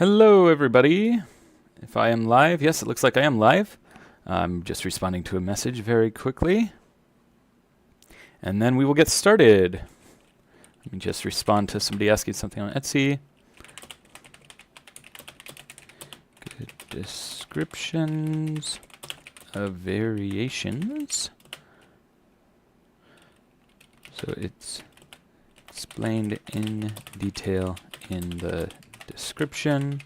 Hello, everybody. If I am live, yes, it looks like I am live. I'm just responding to a message very quickly. And then we will get started. Let me just respond to somebody asking something on Etsy. Good descriptions of variations. So it's explained in detail in the description.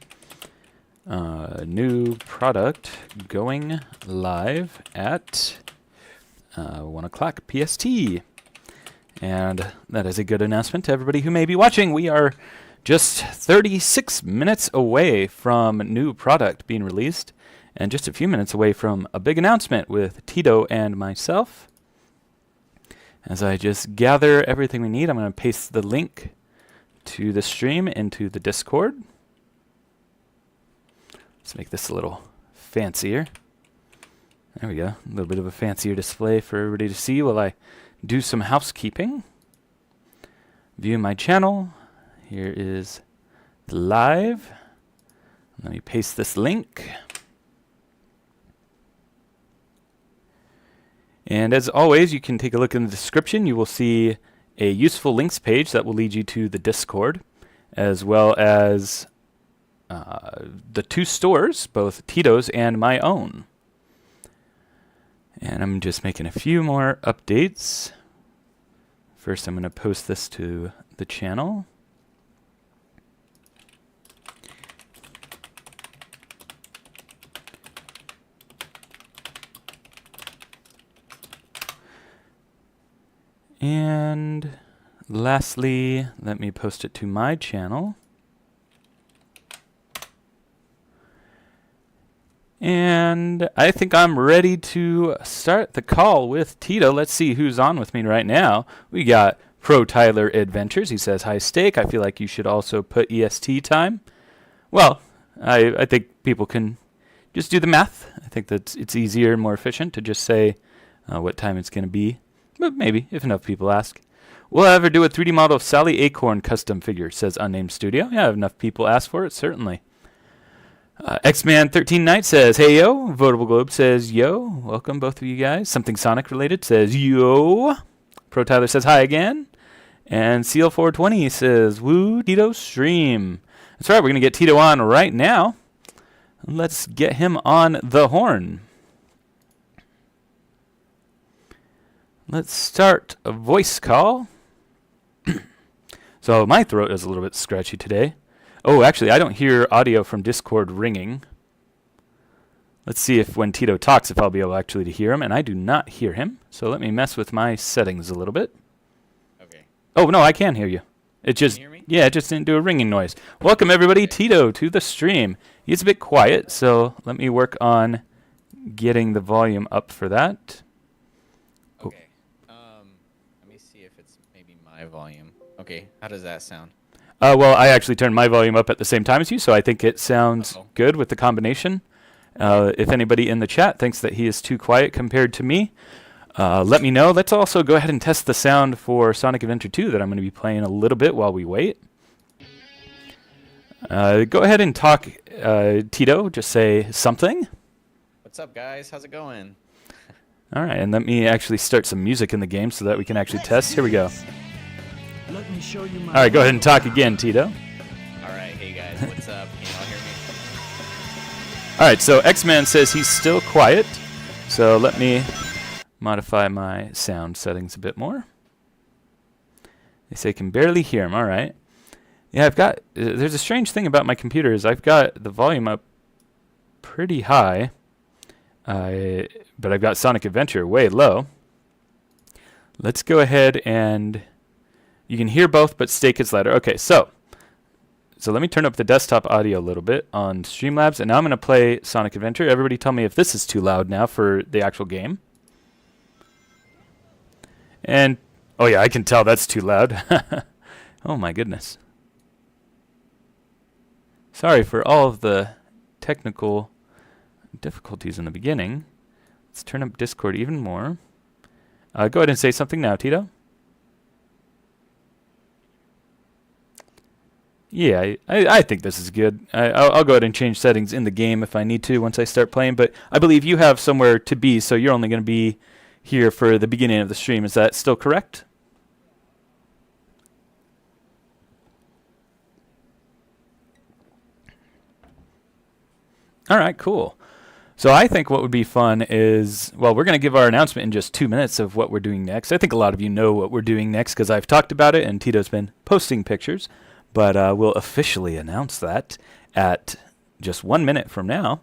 New product going live at 1 o'clock PST. And that is a good announcement to everybody who may be watching. We are just 36 minutes away from new product being released, and just a few minutes away from a big announcement with Tito and myself. As I just gather everything we need, I'm going to paste the link to the stream into the Discord. Let's make this a little fancier. There we go. A little bit of a fancier display for everybody to see while I do some housekeeping. View my channel. Here is the live. Let me paste this link. And as always, you can take a look in the description. You will see a useful links page that will lead you to the Discord, as well as the two stores, both Tito's and my own. And I'm just making a few more updates. First, I'm going to post this to the channel. And lastly, let me post it to my channel. And I think I'm ready to start the call with Tito. Let's see who's on with me right now. We got Pro Tyler Adventures. He says, "Hi, Steak. I feel like you should also put EST time." Well, I think people can just do the math. I think that it's easier and more efficient to just say what time it's going to be. But maybe, if enough people ask. "Will I ever do a 3D model of Sally Acorn custom figure?" says Unnamed Studio. Yeah, if enough people ask for it, certainly. X-Man 13 Knight says, "Hey yo." Votable Globe says, "Yo." Welcome, both of you guys. Something Sonic related says, "Yo." Pro Tyler says, "Hi again." And Seal 420 says, "Woo, Tito stream." That's right, we're going to get Tito on right now. Let's get him on the horn. Let's start a voice call. So my throat is a little bit scratchy today. Oh, actually, I don't hear audio from Discord ringing. Let's see if when Tito talks, if I'll be able actually to hear him. And I do not hear him. So let me mess with my settings a little bit. Okay. Oh, no, I can hear you. It just, Can you hear me? yeah, it just didn't do a ringing noise. Welcome, everybody, Tito, to the stream. He's a bit quiet, so let me work on getting the volume up for that. Okay. Let me see if it's maybe my volume. Okay, how does that sound? Well, I actually turned my volume up at the same time as you, so I think it sounds good with the combination. If anybody in the chat thinks that he is too quiet compared to me, let me know. Let's also go ahead and test the sound for Sonic Adventure 2 that I'm going to be playing a little bit while we wait. Go ahead and talk, Tito. Just say something. What's up, guys? How's it going? All right, and let me actually start some music in the game so that we can actually test. Here we go. Let me show you my All right, go ahead and talk again, Tito. All right, hey guys, what's up? Can y'all hear me? All right, so X-Man says he's still quiet. So let me modify my sound settings a bit more. They say can barely hear him. All right. Yeah, I've got, there's a strange thing about my computer is I've got the volume up pretty high, but I've got Sonic Adventure way low. Let's go ahead and you can hear both, but Steak is louder. Okay, so let me turn up the desktop audio a little bit on Streamlabs, and now I'm going to play Sonic Adventure. Everybody tell me if this is too loud now for the actual game. And, oh yeah, I can tell that's too loud. Oh my goodness. Sorry for all of the technical difficulties in the beginning. Let's turn up Discord even more. Go ahead and say something now, Tito. Yeah, I think this is good. I'll go ahead and change settings in the game if I need to once I start playing, but I believe you have somewhere to be, so you're only going to be here for the beginning of the stream. Is that still correct? All right, cool. So I think what would be fun is, well, we're going to give our announcement in just 2 minutes of what we're doing next. I think a lot of you know what we're doing next because I've talked about it and Tito's been posting pictures. But we'll officially announce that at just 1 minute from now.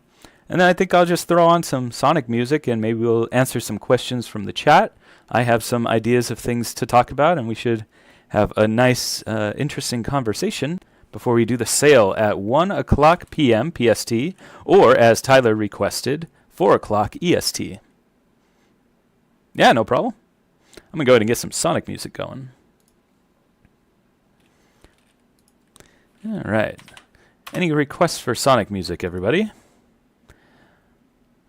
And then I think I'll just throw on some Sonic music and maybe we'll answer some questions from the chat. I have some ideas of things to talk about and we should have a nice, interesting conversation before we do the sale at 1 o'clock p.m. PST, or as Tyler requested, 4 o'clock EST. Yeah, no problem. I'm going to go ahead and get some Sonic music going. All right. Any requests for Sonic music, everybody?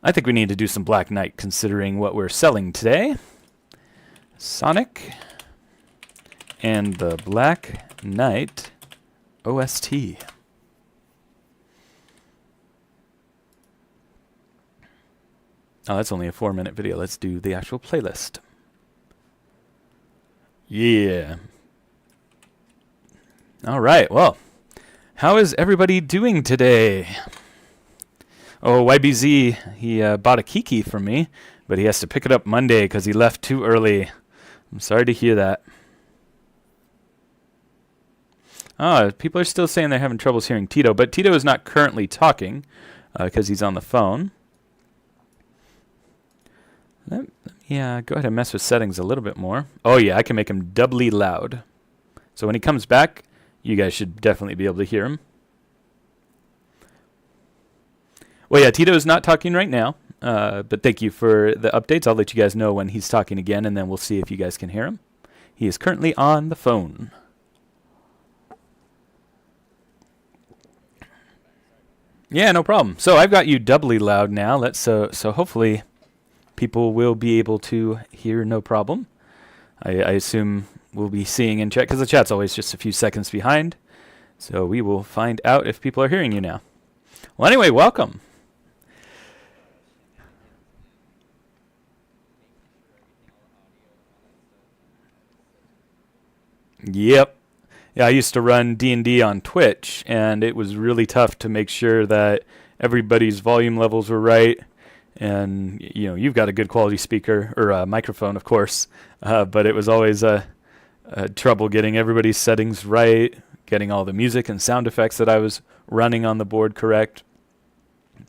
I think we need to do some Black Knight considering what we're selling today. Sonic and the Black Knight OST. Oh, that's only a 4-minute video. Let's do the actual playlist. Yeah. All right, well. How is everybody doing today? Oh, YBZ, he bought a Kiki from me, but he has to pick it up Monday because he left too early. I'm sorry to hear that. Oh, people are still saying they're having troubles hearing Tito, but Tito is not currently talking because he's on the phone. Let me go ahead and mess with settings a little bit more. Oh, yeah, I can make him doubly loud. So when he comes back, you guys should definitely be able to hear him. Well, yeah, Tito is not talking right now, but thank you for the updates. I'll let you guys know when he's talking again, and then we'll see if you guys can hear him. He is currently on the phone. Yeah, no problem. So I've got you doubly loud now. Let's so hopefully people will be able to hear no problem. I assume we'll be seeing in chat because the chat's always just a few seconds behind. So we will find out if people are hearing you now. Well, anyway, welcome. Yep. Yeah, I used to run D&D on Twitch, and it was really tough to make sure that everybody's volume levels were right. And, you know, you've got a good quality speaker, or a microphone, of course, but it was always trouble getting everybody's settings right, getting all the music and sound effects that I was running on the board correct.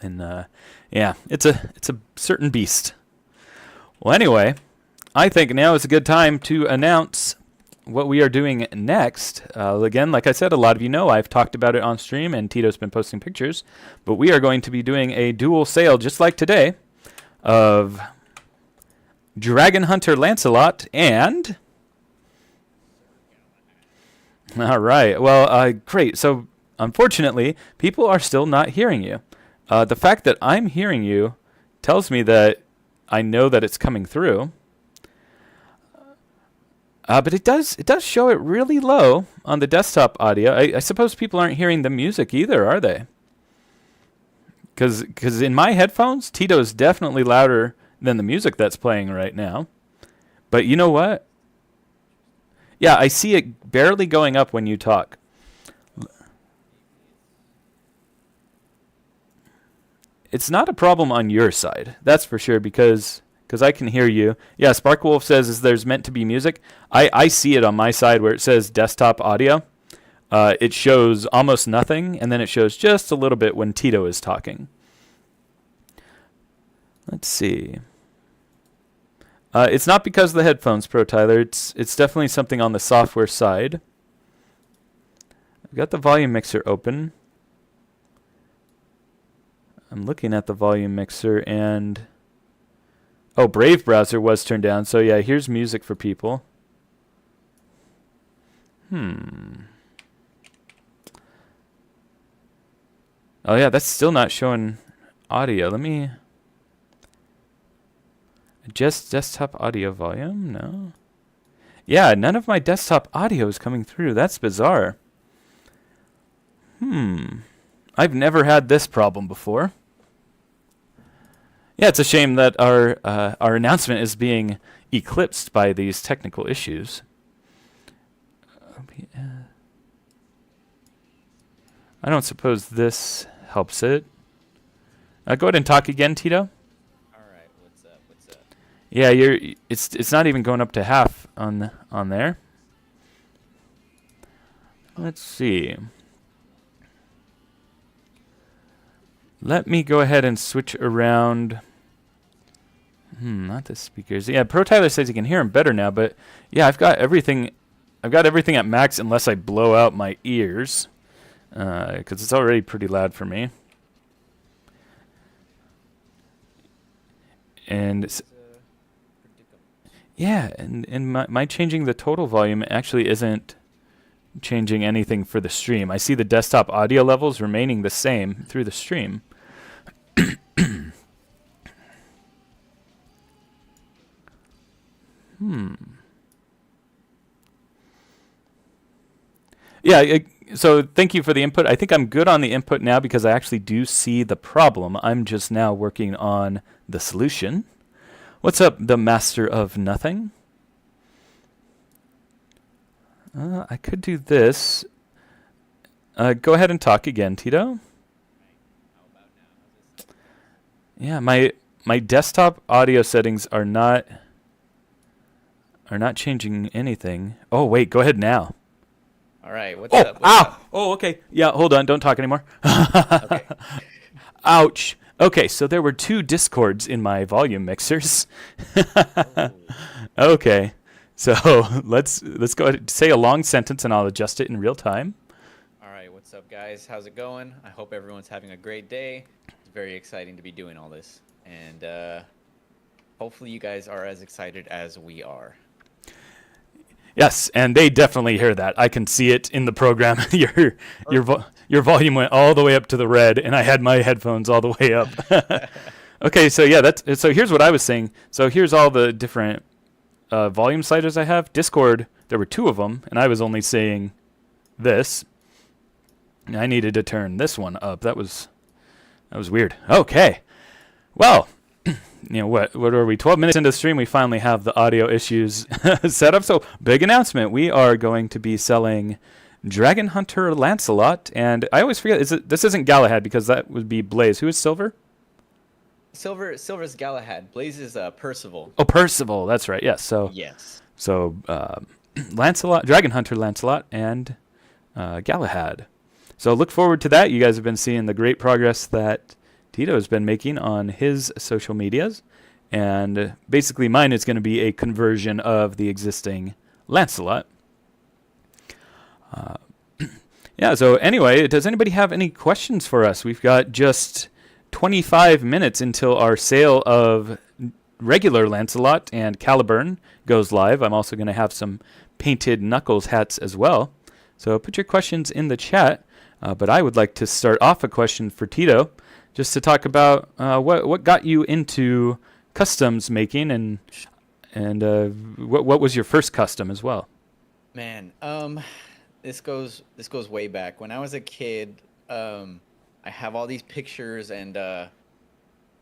And, yeah, it's a certain beast. Well, anyway, I think now is a good time to announce what we are doing next. Again, like I said, a lot of you know I've talked about it on stream and Tito's been posting pictures, but we are going to be doing a dual sale just like today of Dragon Hunter Lancelot and... All right. Well, great. So, unfortunately, people are still not hearing you. The fact that I'm hearing you tells me that I know that it's coming through. But it does show it really low on the desktop audio. I suppose people aren't hearing the music either, are they? Because in my headphones, Tito is definitely louder than the music that's playing right now. But you know what? Yeah, I see it barely going up when you talk. It's not a problem on your side, that's for sure, because I can hear you. Yeah, Sparkwolf says there's meant to be music. I see it on my side where it says desktop audio. It shows almost nothing, and then it shows just a little bit when Tito is talking. Let's see. It's not because of the headphones, Pro Tyler. It's definitely something on the software side. I've got the volume mixer open. I'm looking at the volume mixer and... Oh, Brave Browser was turned down. So yeah, here's music for people. Oh yeah, that's still not showing audio. Let me... Just desktop audio volume? No. Yeah, none of my desktop audio is coming through. That's bizarre. I've never had this problem before. Yeah, it's a shame that our announcement is being eclipsed by these technical issues. I don't suppose this helps it. Go ahead and talk again, Tito. All right, what's up? What's up? Yeah, it's not even going up to half on there. Let's see. Let me go ahead and switch around. Not the speakers. Yeah, Pro Tyler says you can hear him better now, but yeah, I've got everything at max unless I blow out my ears, because it's already pretty loud for me. And yeah, and my changing the total volume actually isn't changing anything for the stream. I see the desktop audio levels remaining the same through the stream. Yeah, so thank you for the input. I think I'm good on the input now because I actually do see the problem. I'm just now working on the solution. What's up, the master of nothing? I could do this. Go ahead and talk again, Tito. Yeah, my desktop audio settings are not changing anything. Oh wait, go ahead now. All right, what's up? What's Ow! up? Oh, okay. Yeah, hold on. Don't talk anymore. Okay. Ouch. Okay, so there were 2 discords in my volume mixers. Okay, so let's go ahead and say a long sentence and I'll adjust it in real time. All right, what's up, guys? How's it going? I hope everyone's having a great day. It's very exciting to be doing all this, and hopefully you guys are as excited as we are. Yes, and they definitely hear that. I can see it in the program. Your volume went all the way up to the red, and I had my headphones all the way up. Okay, so yeah, so here's what I was saying. So here's all the different volume sliders I have. Discord, there were 2 of them, and I was only saying this. And I needed to turn this one up. That was weird. Okay, well. What are we, 12 minutes into the stream, we finally have the audio issues set up. So, big announcement. We are going to be selling Dragon Hunter Lancelot. And I always forget, this isn't Galahad because that would be Blaze. Who is Silver? Silver's Galahad. Blaze is Percival. Oh, Percival. That's right. Yes. So, Yes. So, Lancelot, Dragon Hunter Lancelot, and Galahad. So, look forward to that. You guys have been seeing the great progress that Tito has been making on his social medias, and basically mine is going to be a conversion of the existing Lancelot. Yeah, so anyway, does anybody have any questions for us? We've got just 25 minutes until our sale of regular Lancelot and Caliburn goes live. I'm also going to have some painted Knuckles hats as well. So put your questions in the chat, but I would like to start off a question for Tito, just to talk about what got you into customs making, and what was your first custom as well? Man, this goes way back. When I was a kid, I have all these pictures and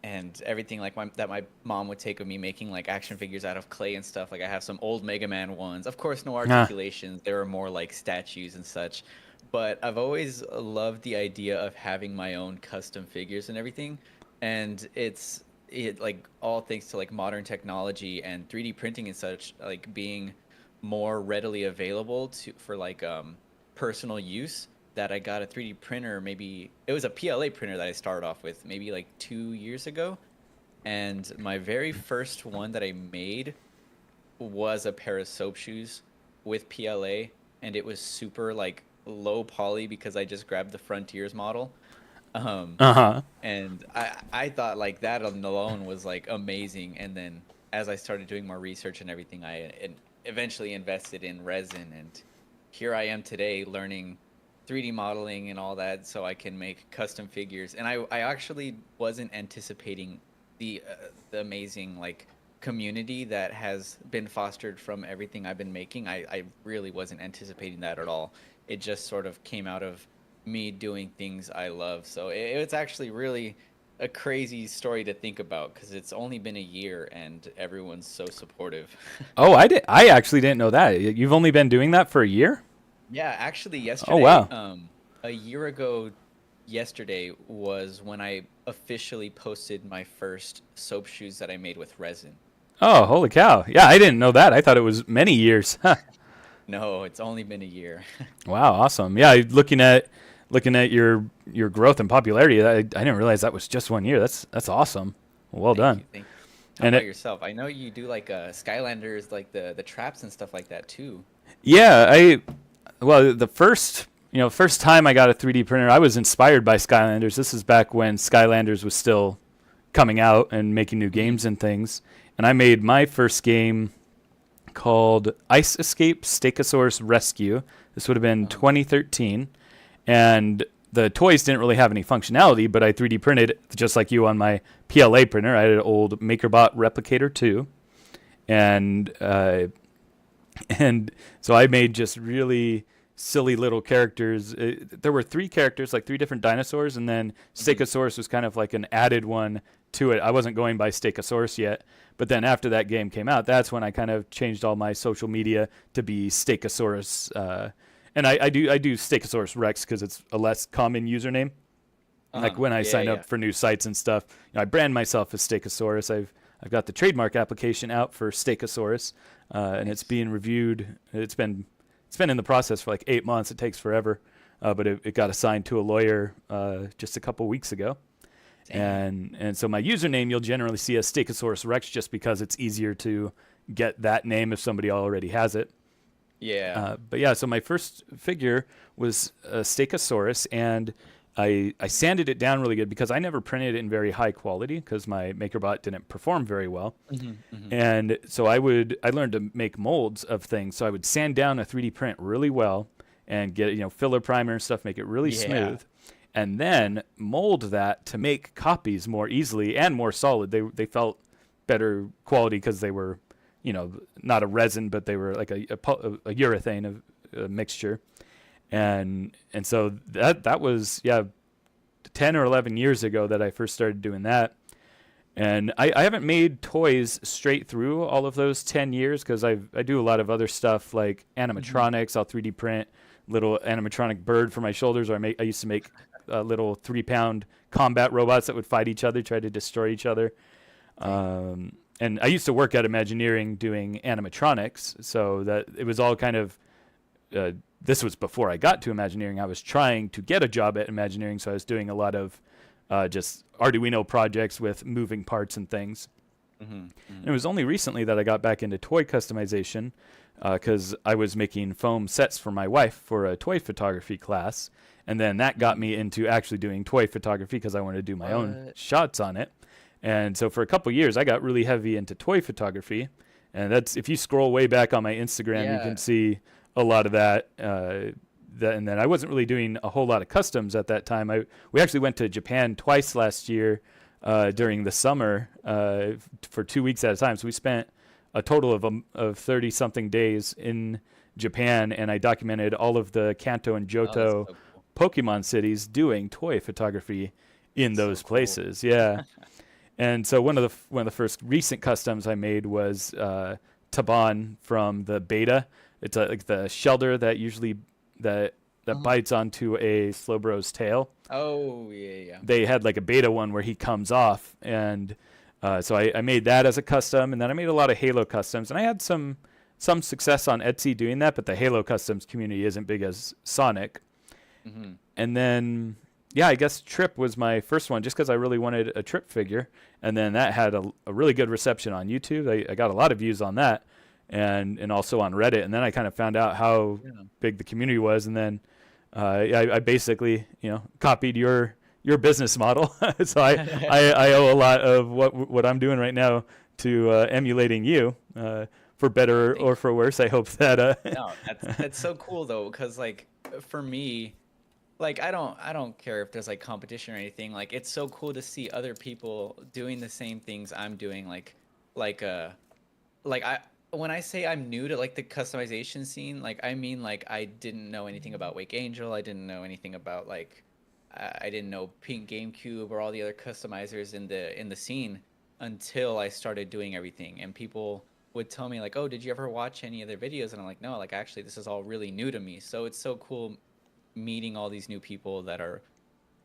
everything like that my mom would take of me making like action figures out of clay and stuff. Like I have some old Mega Man ones. Of course, no articulations. They were more like statues and such. But I've always loved the idea of having my own custom figures and everything, and it like all thanks to like modern technology and 3D printing and such, like being more readily available for like personal use, that I got a 3D printer. Maybe it was a PLA printer that I started off with maybe like 2 years ago, and my very first one that I made was a pair of soap shoes with PLA, and it was super like low poly because I just grabbed the Frontiers model. And I thought like that alone was like amazing. And then as I started doing more research and everything, I eventually invested in resin, and here I am today learning 3D modeling and all that so I can make custom figures. And I actually wasn't anticipating the amazing like community that has been fostered from everything I've been making. I really wasn't anticipating that at all. It just sort of came out of me doing things I love. So it's actually really a crazy story to think about because it's only been a year and everyone's so supportive. Oh, I actually didn't know that. You've only been doing that for a year? Yeah, actually, Oh, yesterday, wow. a year ago, yesterday was when I officially posted my first soap shoes that I made with resin. Oh, holy cow. Yeah, I didn't know that. I thought it was many years. No, it's only been a year. Wow, awesome. Yeah, looking at your growth and popularity, I didn't realize that was just 1 year. That's awesome. Well Thank done. you, thank you. How And about it, yourself? I know you do like Skylanders, like the traps and stuff like that too. yeah, well, the first time I got a 3D printer, I was inspired by Skylanders. This is back when Skylanders was still coming out and making new Hmm. games and things. And I made my first game called Ice Escape Stegosaurus Rescue. This would have been Uh-huh. 2013. And the toys didn't really have any functionality, but I 3D printed just like you on my PLA printer. I had an old MakerBot Replicator 2. And and so I made just really silly little characters. There were three characters, like three different dinosaurs, and then Hmm. Stegosaurus was kind of like an added one to it. I wasn't going by Stegosaurus yet, but then after that game came out, that's when I kind of changed all my social media to be Stegosaurus. And I do Stegosaurus Rex because it's a less common username. Like Uh-huh. when I Yeah, sign yeah. up for new sites and stuff, I brand myself as Stegosaurus. I've got the trademark application out for Stegosaurus, and it's Nice. being reviewed. It's been in the process for like 8 months. It takes forever, but it got assigned to a lawyer just a couple weeks ago, Dang. and so my username you'll generally see as Stegosaurus Rex just because it's easier to get that name if somebody already has it. Yeah. But yeah, so my first figure was a Stegosaurus, and I sanded it down really good because I never printed it in very high quality because my MakerBot didn't perform very well. Hmm. Hmm. And so I learned to make molds of things. So I would sand down a 3D print really well and get filler primer and stuff, make it really Yeah. smooth, and then mold that to make copies more easily and more solid. They felt better quality because they were, not a resin, but they were like a urethane of a mixture. And so that was, yeah, 10 or 11 years ago that I first started doing that. And I haven't made toys straight through all of those 10 years because I do a lot of other stuff like Hmm. animatronics. I'll 3D print little animatronic bird for my shoulders, or I used to make little 3-pound combat robots that would fight each other, try to destroy each other. Dang. And I used to work at Imagineering doing animatronics, so that it was all kind of. Uh, this was before I got to Imagineering. I was trying to get a job at Imagineering, so I was doing a lot of just Arduino projects with moving parts and things. Hmm. And Hmm. it was only recently that I got back into toy customization because I was making foam sets for my wife for a toy photography class. And then that got Hmm. me into actually doing toy photography because I wanted to do my own What? shots on it. And so for a couple years, I got really heavy into toy photography. And that's, if you scroll way back on my Instagram, you can Yeah. see a lot of that. And then I wasn't really doing a whole lot of customs at that time. We actually went to Japan twice last year during the summer for 2 weeks at a time. So we spent a total of 30 something days in Japan, and I documented all of the Kanto and Oh, that's Johto so cool. Pokemon cities doing toy photography in That's so those cool. places. Yeah. And so one of the first recent customs I made was Taban from the beta. It's like the shelter that usually that Uh-huh. bites onto a Slowbro's tail. Oh, yeah, yeah. They had like a beta one where he comes off, and so I made that as a custom, and then I made a lot of Halo customs, and I had some success on Etsy doing that, but the Halo customs community isn't big as Sonic. Hmm. And then, yeah, I guess Trip was my first one just because I really wanted a Trip figure. And then that had a really good reception on YouTube. I got a lot of views on that and also on Reddit. And then I kind of found out how Yeah. big the community was. And then I basically, copied your business model. So I owe a lot of what I'm doing right now to emulating you for better Thank or for worse. I hope that. No, that's so cool though, because like for me, like I don't care if there's like competition or anything. Like it's so cool to see other people doing the same things I'm doing. Like like uh like when I say I'm new to like the customization scene, like I mean like I didn't know anything about Wake Angel. I didn't know anything about like I didn't know Pink GameCube or all the other customizers in the scene until I started doing everything. And people would tell me like, "Oh, did you ever watch any of their videos?" And I'm like, "No, like actually this is all really new to me." So it's so cool meeting all these new people that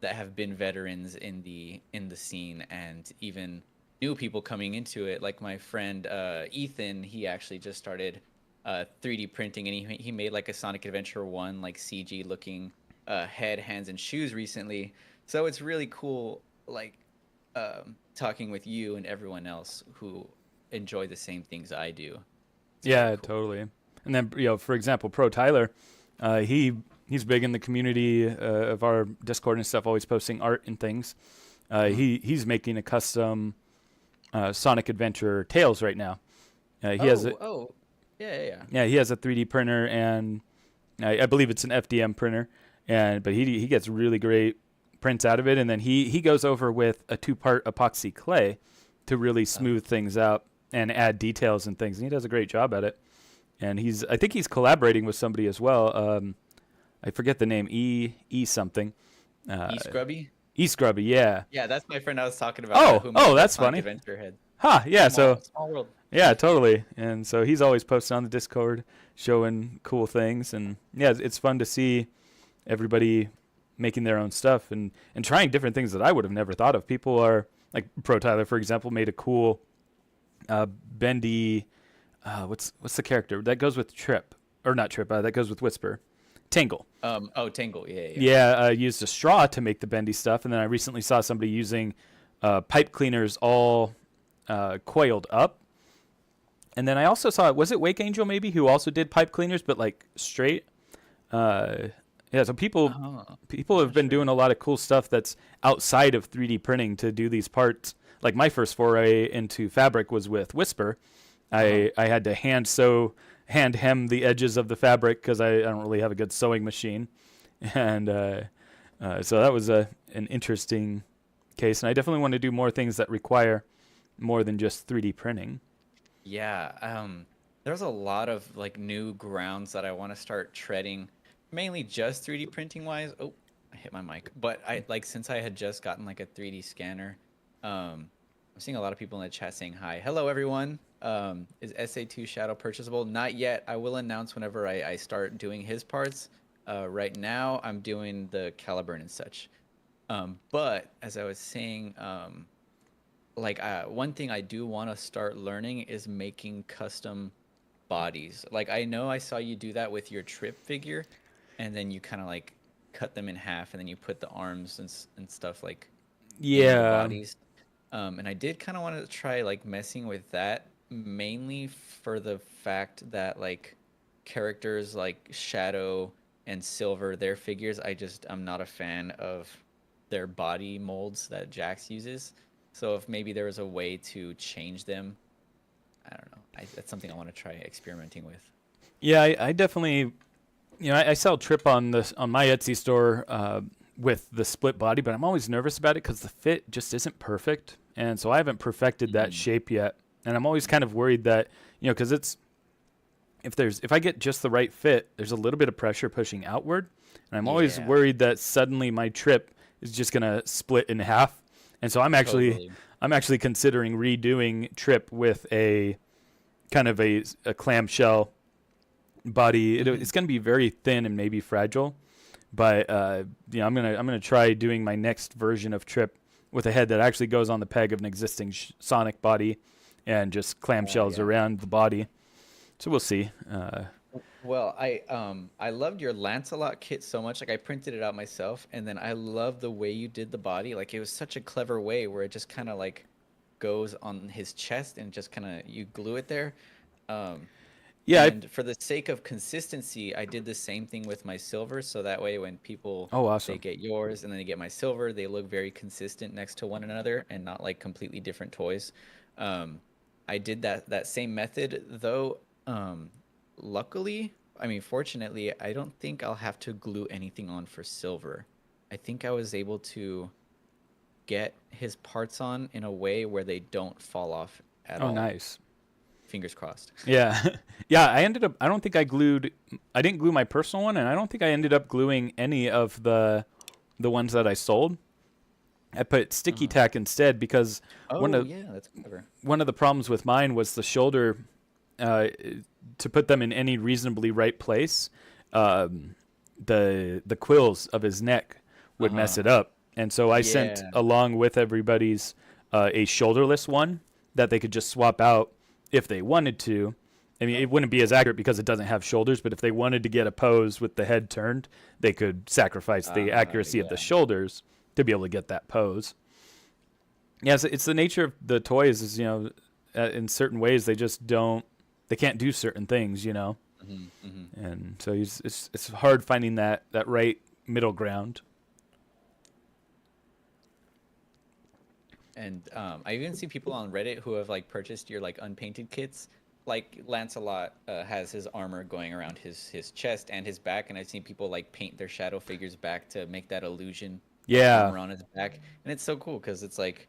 have been veterans in the scene, and even new people coming into it, like my friend Ethan. He actually just started 3D printing, and he made like a Sonic Adventure 1 like CG looking head, hands, and shoes recently. So it's really cool, like talking with you and everyone else who enjoy the same things I do. It's very Yeah, cool. totally. And then, for example, Pro Tyler, he's big in the community of our Discord and stuff, always posting art and things. Mhm. He's making a custom Sonic Adventure Tails right now. He has a Oh, yeah, yeah, yeah. Yeah, he has a 3D printer, and I believe it's an FDM printer, and but he gets really great prints out of it, and then he goes over with a 2-part epoxy clay to really Oh, smooth things out and add details and things, and he does a great job at it. And I think he's collaborating with somebody as well. I forget the name, E something, E uh, Scrubby. E Scrubby, yeah. Yeah, that's my friend I was talking about, Oh, who oh, made the that's Sonic funny. Adventure head. Huh, yeah. So Small world. yeah, totally. And so he's always posting on the Discord, showing cool things, and yeah, it's fun to see everybody making their own stuff and trying different things that I would have never thought of. People are like Pro Tyler, for example, made a cool bendy. What's the character that goes with Trip or not Trip? That goes with Whisper, Tangle. Oh, Tangle. Yeah, yeah. Yeah, I used a straw to make the bendy stuff, and then I recently saw somebody using pipe cleaners all coiled up. And then I also saw, was it Wake Angel maybe, who also did pipe cleaners, but like straight? Uh, yeah, so Oh, people I'm have not been sure. doing a lot of cool stuff that's outside of 3D printing to do these parts. Like my first foray into fabric was with Whisper. Uh-huh. I had to hand hem the edges of the fabric because I don't really have a good sewing machine, and so that was an interesting case. And I definitely want to do more things that require more than just 3D printing. Yeah, there's a lot of like new grounds that I want to start treading, mainly just 3D printing wise. Oh, I hit my mic. But I like since I had just gotten like a 3D scanner, I'm seeing a lot of people in the chat saying hi. Hello, everyone. Is SA2 Shadow purchasable? Not yet. I will announce whenever I start doing his parts. Right now, I'm doing the Caliburn and such. But as I was saying, like one thing I do want to start learning is making custom bodies. Like I know I saw you do that with your Trip figure, and then you kind of like cut them in half, and then you put the arms and stuff like in the Yeah, bodies. And I did kind of want to try like messing with that, mainly for the fact that like characters like Shadow and Silver, their figures, I'm not a fan of their body molds that Jax uses. So if maybe there was a way to change them, I don't know. That's something I want to try experimenting with. yeah, I definitely, I sell Trip on this on my Etsy store with the split body, but I'm always nervous about it because the fit just isn't perfect, and so I haven't perfected that Mm. shape yet. And I'm always kind of worried that because it's if I get just the right fit, there's a little bit of pressure pushing outward, and I'm always Yeah, worried that suddenly my Trip is just gonna split in half. And so totally. I'm actually considering redoing Trip with a kind of a clamshell body. Hmm. It's going to be very thin and maybe fragile, but I'm gonna try doing my next version of Trip with a head that actually goes on the peg of an existing Sonic body, and just clamshells Yeah. around the body. So we'll see. Well, I loved your Lancelot kit so much. Like I printed it out myself, and then I love the way you did the body. Like it was such a clever way where it just kind of like goes on his chest and just kind of you glue it there. Um, Yeah. and for the sake of consistency, I did the same thing with my silver, so that way when people Oh, they awesome. get yours and then they get my silver, they look very consistent next to one another and not like completely different toys. Um, I did that same method though. Luckily, I mean, fortunately, I don't think I'll have to glue anything on for silver. I think I was able to get his parts on in a way where they don't fall off at Oh, all. nice. Fingers crossed. Yeah. Yeah, I don't think I didn't glue my personal one, and I don't think I ended up gluing any of the ones that I sold. I put sticky tack instead because one Oh of yeah, that's clever. one of the problems with mine was the shoulder. To put them in any reasonably right place, the quills of his neck would mess it up, and so I sent Yeah. along with everybody's a shoulderless one that they could just swap out if they wanted to. I mean, it wouldn't be as accurate because it doesn't have shoulders, but if they wanted to get a pose with the head turned, they could sacrifice the accuracy of the Yeah. shoulders to be able to get that pose. Yeah, it's the nature of the toys is, in certain ways they can't do certain things, and so it's hard finding that right middle ground. And I even see people on Reddit who have like purchased your like unpainted kits. Like Lancelot has his armor going around his chest and his back, and I've seen people like paint their shadow figures back to make that illusion of Yeah, armor on his back, and it's so cool because it's like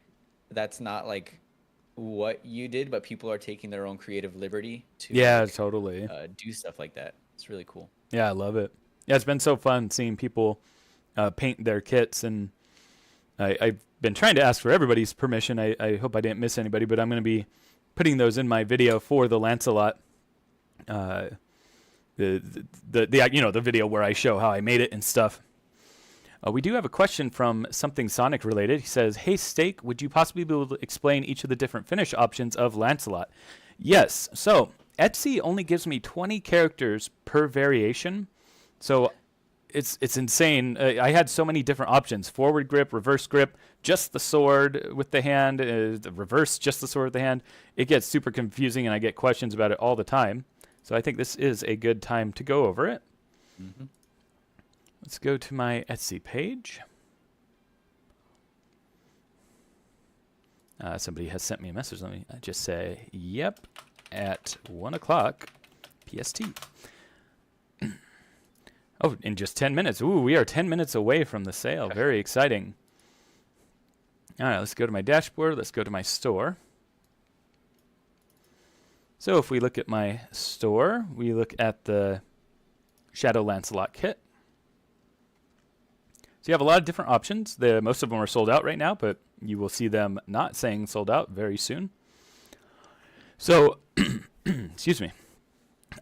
that's not like what you did, but people are taking their own creative liberty to yeah, like totally. do stuff like that. It's really cool. Yeah, I love it. Yeah, it's been so fun seeing people paint their kits, and I've been trying to ask for everybody's permission. I hope I didn't miss anybody, but I'm going to be putting those in my video for the Lancelot. The video where I show how I made it and stuff. We do have a question from something Sonic related. He says, "Hey Steak, would you possibly be able to explain each of the different finish options of Lancelot?" Yes. So Etsy only gives me 20 characters per variation, so it's insane. I had so many different options: forward grip, reverse grip, just the sword with the hand, the reverse, just the sword with the hand. It gets super confusing, and I get questions about it all the time. So I think this is a good time to go over it. Mm-hmm. Let's go to my Etsy page. Somebody has sent me a message. Let me just say, yep, at 1 o'clock PST. Oh, in just 10 minutes. Ooh, we are 10 minutes away from the sale. Very exciting. All right, let's go to my dashboard. Let's go to my store. So if we look at my store, we look at the Shadow Lancelot kit. So you have a lot of different options. Most of them are sold out right now, but you will see them not saying sold out very soon. So, excuse me.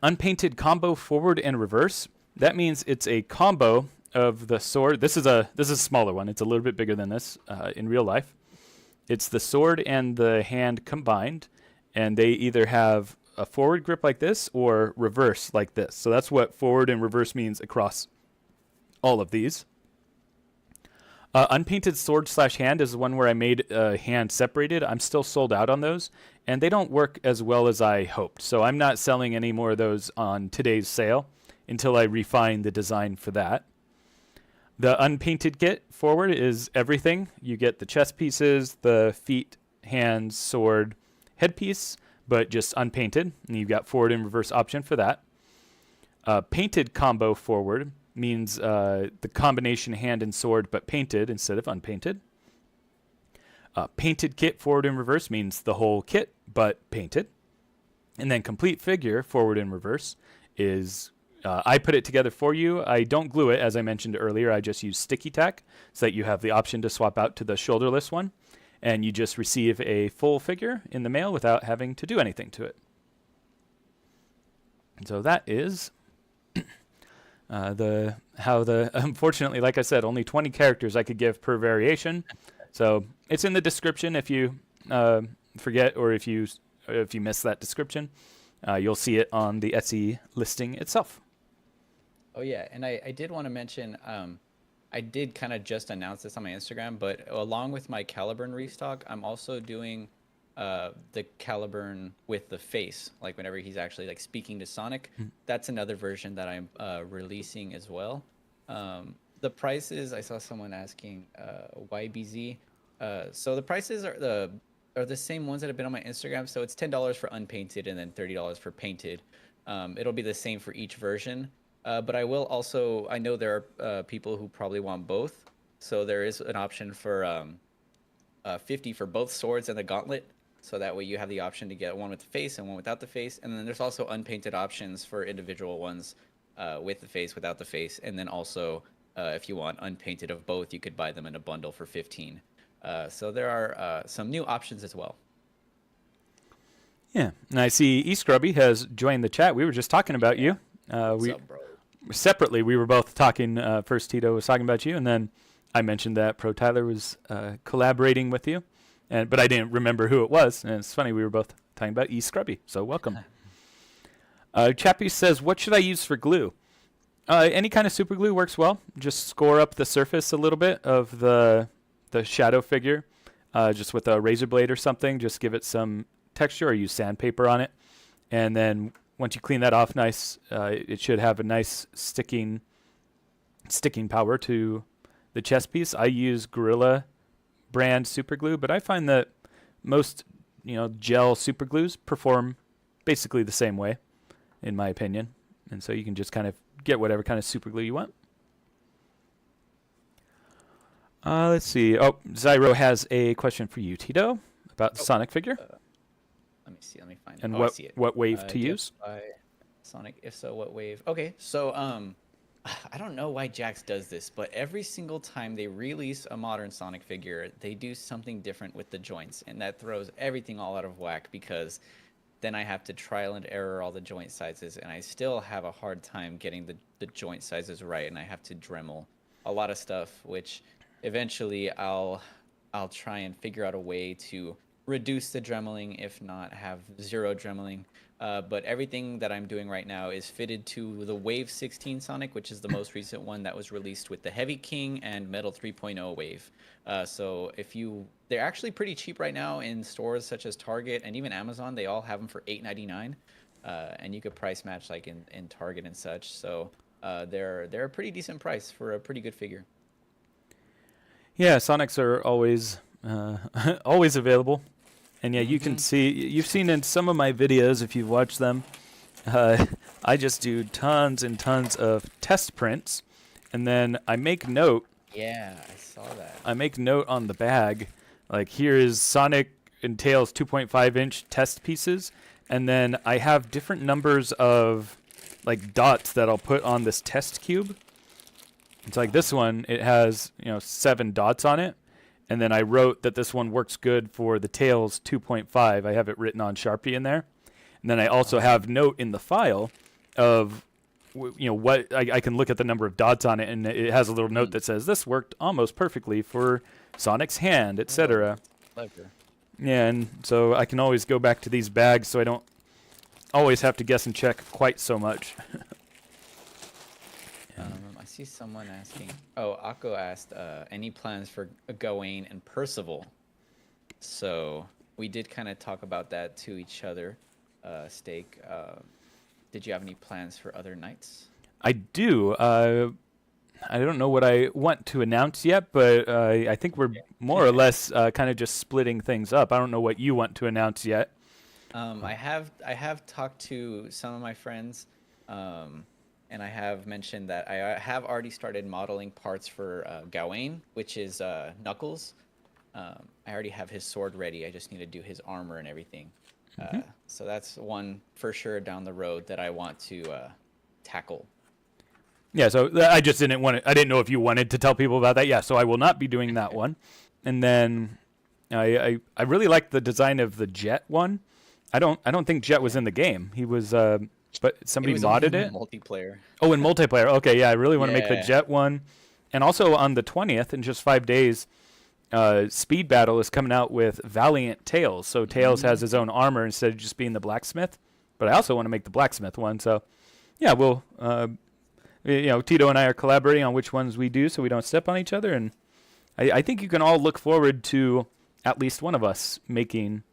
Unpainted combo forward and reverse. That means it's a combo of the sword. This is a smaller one. It's a little bit bigger than this in real life. It's the sword and the hand combined, and they either have a forward grip like this or reverse like this. So that's what forward and reverse means across all of these. Unpainted sword/hand is the one where I made hand separated. I'm still sold out on those, and they don't work as well as I hoped. So I'm not selling any more of those on today's sale until I refine the design for that. The unpainted kit forward is everything. You get the chest pieces, the feet, hands, sword, headpiece, but just unpainted. And you've got forward and reverse option for that. Painted combo forward means the combination hand and sword, but painted instead of unpainted. Painted kit forward and reverse means the whole kit, but painted. And then complete figure forward and reverse is I put it together for you. I don't glue it, as I mentioned earlier. I just use sticky tack so that you have the option to swap out to the shoulderless one, and you just receive a full figure in the mail without having to do anything to it. And so that is unfortunately, like I said, only 20 characters I could give per variation. So it's in the description if you forget or if you miss that description. You'll see it on the Etsy listing itself. Oh yeah, and I did want to mention, I did kind of just announce this on my Instagram, but along with my Caliburn restock, I'm also doing the Caliburn with the face, like whenever he's actually like speaking to Sonic. That's another version that I'm releasing as well. The prices, I saw someone asking YBZ. So the prices are the same ones that have been on my Instagram. So it's $10 for unpainted and then $30 for painted. It'll be the same for each version. But I will also, I know there are people who probably want both. So there is an option for 50 for both swords and the gauntlet. So that way you have the option to get one with the face and one without the face. And then there's also unpainted options for individual ones with the face, without the face. And then also, if you want unpainted of both, you could buy them in a bundle for 15. So there are some new options as well. Yeah, and I see E Scrubby has joined the chat. We were just talking about you. What's up, bro? Separately, we were both talking. First, Tito was talking about you, and then I mentioned that Pro Tyler was collaborating with you, but I didn't remember who it was. And it's funny, we were both talking about E Scrubby. So welcome. Chappie says, "What should I use for glue?" Any kind of super glue works well. Just score up the surface a little bit of the shadow figure, just with a razor blade or something. Just give it some texture, or use sandpaper on it, and then once you clean that off nice, it should have a nice sticking power to the chest piece. I use Gorilla brand super glue, but I find that most gel super glues perform basically the same way, in my opinion, and so you can just kind of get whatever kind of super glue you want. Let's see. Oh, Zyro has a question for you, Tito, about the Sonic figure. Let me see. Let me find it. And I see it. what wave to use? Sonic. If so, what wave? Okay, so I don't know why Jax does this, but every single time they release a modern Sonic figure, they do something different with the joints, and that throws everything all out of whack because then I have to trial and error all the joint sizes, and I still have a hard time getting the joint sizes right, and I have to Dremel a lot of stuff, which eventually I'll try and figure out a way to reduce the dremeling, if not have zero dremeling. But everything that I'm doing right now is fitted to the Wave 16 Sonic, which is the most recent one that was released with the Heavy King and Metal 3.0 Wave. So they're actually pretty cheap right now in stores such as Target and even Amazon. They all have them for $8.99, and you could price match like in Target and such. So they're a pretty decent price for a pretty good figure. Yeah, Sonics are always always available. And yeah, you can see, you've seen in some of my videos, if you've watched them, I just do tons and tons of test prints, and then I make note. Yeah, I saw that. I make note on the bag, like here is Sonic and Tails 2.5-inch test pieces, and then I have different numbers of like dots that I'll put on this test cube. It's like this one, it has 7 dots on it. And then I wrote that this one works good for the Tails 2.5. I have it written on Sharpie in there. And then I also have note in the file of, what I can look at the number of dots on it, and it has a little note that says this worked almost perfectly for Sonic's hand, etc. Clever. Yeah, and so I can always go back to these bags, so I don't always have to guess and check quite so much. I see someone asking. Oh, Akko asked, any plans for Gawain and Percival? So we did kind of talk about that to each other. Steak, did you have any plans for other knights? I do. I don't know what I want to announce yet, but I think we're more or less kind of just splitting things up. I don't know what you want to announce yet. I have talked to some of my friends. And I have mentioned that I have already started modeling parts for Gawain, which is Knuckles. I already have his sword ready. I just need to do his armor and everything. So that's one for sure down the road that I want to tackle. Yeah, so I just didn't want to, I didn't know if you wanted to tell people about that. Yeah, so I will not be doing that one. And then I really like the design of the Jet one. I don't think Jet was in the game. He was but somebody modded it. Multiplayer. Oh, in multiplayer. Okay, yeah, I really want to make the Jet one. And also on the 20th, in just 5 days, Speed Battle is coming out with Valiant Tails. So Tails has his own armor instead of just being the blacksmith. But I also want to make the blacksmith one. So, yeah, we'll, Tito and I are collaborating on which ones we do so we don't step on each other. And I think you can all look forward to at least one of us making.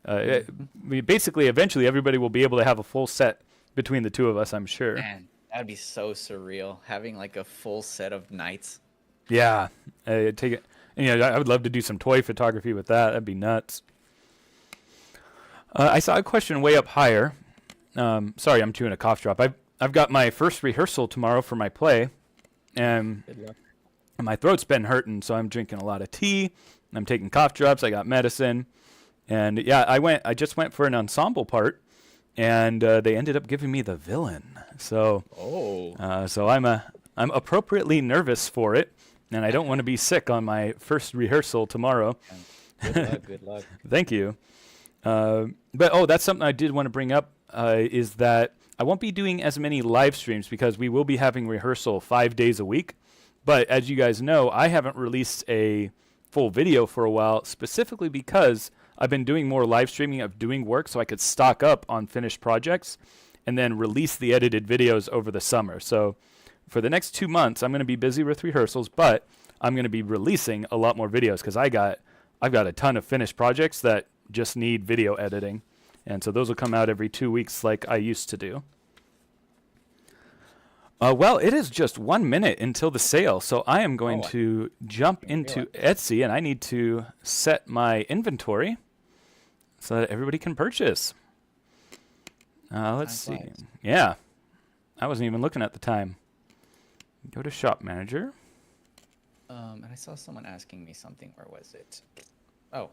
Basically, eventually, everybody will be able to have a full set between the two of us, I'm sure. Man, that'd be so surreal, having like a full set of knights. Yeah, take it. I would love to do some toy photography with that. That'd be nuts. I saw a question way up higher. Sorry, I'm chewing a cough drop. I've got my first rehearsal tomorrow for my play, and Good luck. my throat's been hurting, so I'm drinking a lot of tea. I'm taking cough drops. I got medicine, And yeah, I just went for an ensemble part, and they ended up giving me the villain. So so I'm appropriately nervous for it, and I don't want to be sick on my first rehearsal tomorrow. Good luck. Good luck. Thank you. But that's something I did want to bring up, is that I won't be doing as many live streams because we will be having rehearsal 5 days a week. But as you guys know, I haven't released a full video for a while, specifically because I've been doing more live streaming of doing work so I could stock up on finished projects and then release the edited videos over the summer. So for the next 2 months, I'm going to be busy with rehearsals, but I'm going to be releasing a lot more videos because I've got a ton of finished projects that just need video editing. And so those will come out every 2 weeks like I used to do. Well, it is just 1 minute until the sale, so I am going to jump into Etsy, and I need to set my inventory so that everybody can purchase. Let's see. Yeah. I wasn't even looking at the time. Go to Shop Manager. And I saw someone asking me something. Where was it? Oh,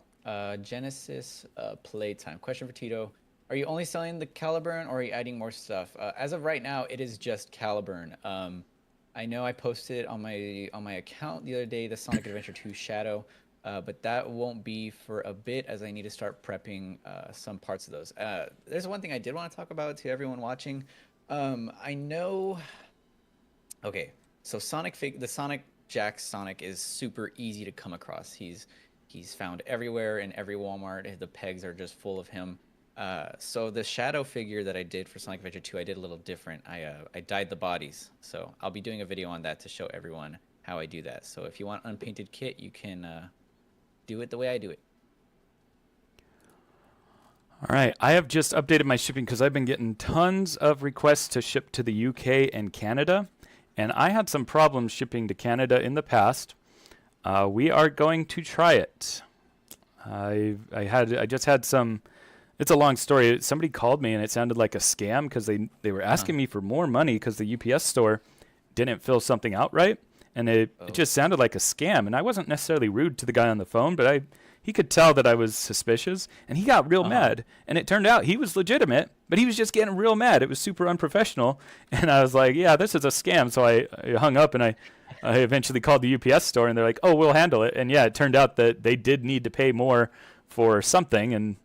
Genesis Playtime. Question for Tito. Are you only selling the Caliburn or are you adding more stuff? As of right now, it is just Caliburn. I know I posted on my account the other day the Sonic Adventure 2 Shadow, but that won't be for a bit as I need to start prepping some parts of those. There's one thing I did want to talk about to everyone watching. I know... Okay, so the Sonic Jack Sonic is super easy to come across. He's found everywhere in every Walmart. The pegs are just full of him. So the shadow figure that I did for Sonic Adventure 2, I did a little different. I dyed the bodies. So I'll be doing a video on that to show everyone how I do that. So if you want unpainted kit, you can do it the way I do it. All right, I have just updated my shipping because I've been getting tons of requests to ship to the UK and Canada. And I had some problems shipping to Canada in the past. We are going to try it. I just had some... It's a long story. Somebody called me and it sounded like a scam because they were asking me for more money because the UPS store didn't fill something out right. And it just sounded like a scam. And I wasn't necessarily rude to the guy on the phone, but he could tell that I was suspicious. And he got real mad. And it turned out he was legitimate, but he was just getting real mad. It was super unprofessional. And I was like, yeah, this is a scam. So I hung up and I eventually called the UPS store and they're like, oh, we'll handle it. And yeah, it turned out that they did need to pay more for something. And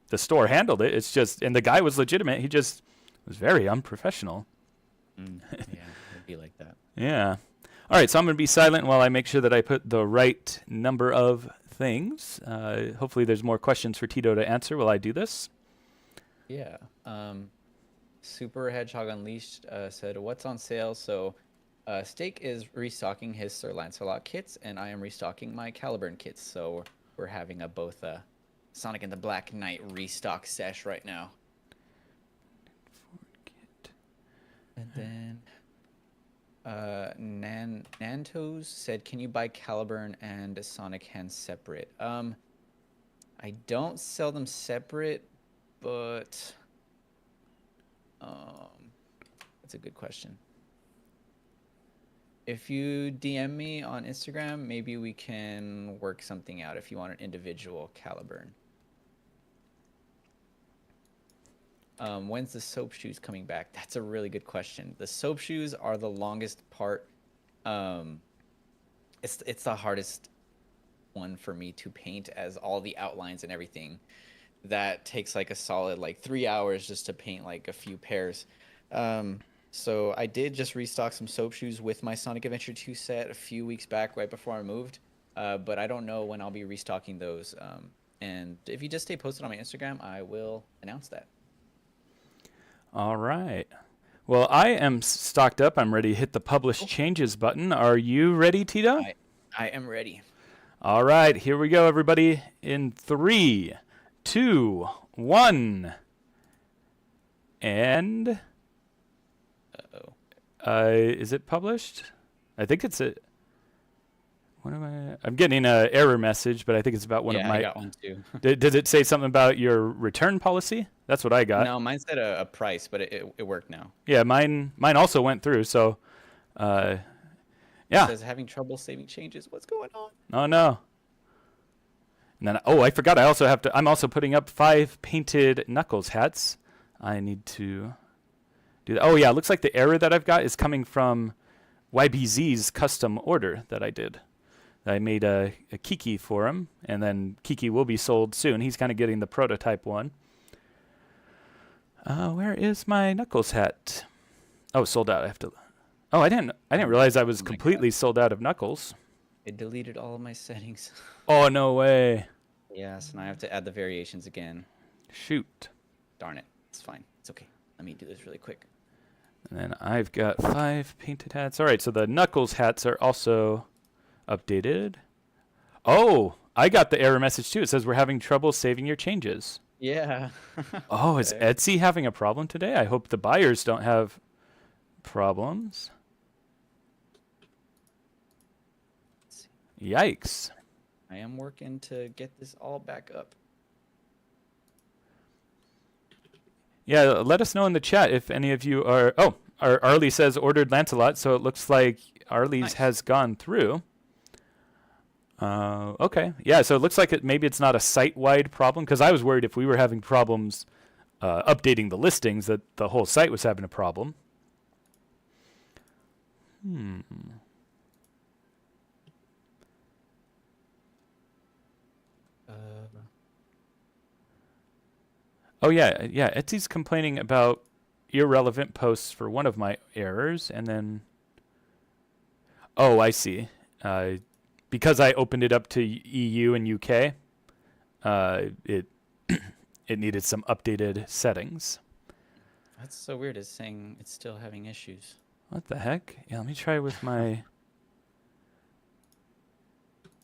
the store handled it. It's just, and the guy was legitimate. He just was very unprofessional. Yeah, it'd be like that. Yeah. All right, so I'm going to be silent while I make sure that I put the right number of things. Hopefully there's more questions for Tito to answer while I do this. Yeah. Super Hedgehog Unleashed said, what's on sale? So Steak is restocking his Sir Lancelot kits, and I am restocking my Caliburn kits. So we're having both Sonic and the Black Knight restock sesh right now. And then Nantos said, can you buy Caliburn and Sonic hands separate? I don't sell them separate, but that's a good question. If you DM me on Instagram, maybe we can work something out if you want an individual Caliburn. When's the soap shoes coming back? That's a really good question. The soap shoes are the longest part. It's the hardest one for me to paint, as all the outlines and everything. That takes like a solid 3 hours just to paint like a few pairs. So I did just restock some soap shoes with my Sonic Adventure 2 set a few weeks back, right before I moved. But I don't know when I'll be restocking those. And if you just stay posted on my Instagram, I will announce that. All right. Well, I am stocked up. I'm ready to hit the Publish Changes button. Are you ready, Tito? I am ready. All right. Here we go, everybody. In 3, 2, 1. And... Uh-oh. Is it published? I think it's a... What am I... I'm getting an error message, but I think it's about one of my... I got one too. Did it say something about your return policy? That's what I got. No, mine said a price, but it worked now. Yeah, mine also went through, so... yeah. It says having trouble saving changes. What's going on? Oh, no. And then, I forgot. I'm also putting up 5 painted Knuckles hats. I need to do that. Oh yeah, it looks like the error that I've got is coming from YBZ's custom order that I did. I made a Kiki for him, and then Kiki will be sold soon. He's kind of getting the prototype one. Where is my Knuckles hat? Oh, sold out. I have to. Oh, I didn't realize I was completely sold out of Knuckles. It deleted all of my settings. Oh, no way. Yeah, so now I have to add the variations again. Shoot. Darn it. It's fine. It's okay. Let me do this really quick. And then I've got 5 painted hats. All right, so the Knuckles hats are also updated. Oh, I got the error message too. It says we're having trouble saving your changes. Yeah. Oh, is Etsy having a problem today? I hope the buyers don't have problems. Yikes. I am working to get this all back up. Yeah, let us know in the chat if any of you are... Oh, Arlie says ordered Lancelot, so it looks like Arlie's has gone through. Okay. Yeah, so it looks like maybe it's not a site-wide problem, because I was worried if we were having problems updating the listings that the whole site was having a problem. Oh, yeah. Etsy's complaining about irrelevant posts for one of my errors, and then... Oh, I see. Because I opened it up to EU and UK, it it needed some updated settings. That's so weird. It's saying it's still having issues. What the heck? Yeah, let me try with my...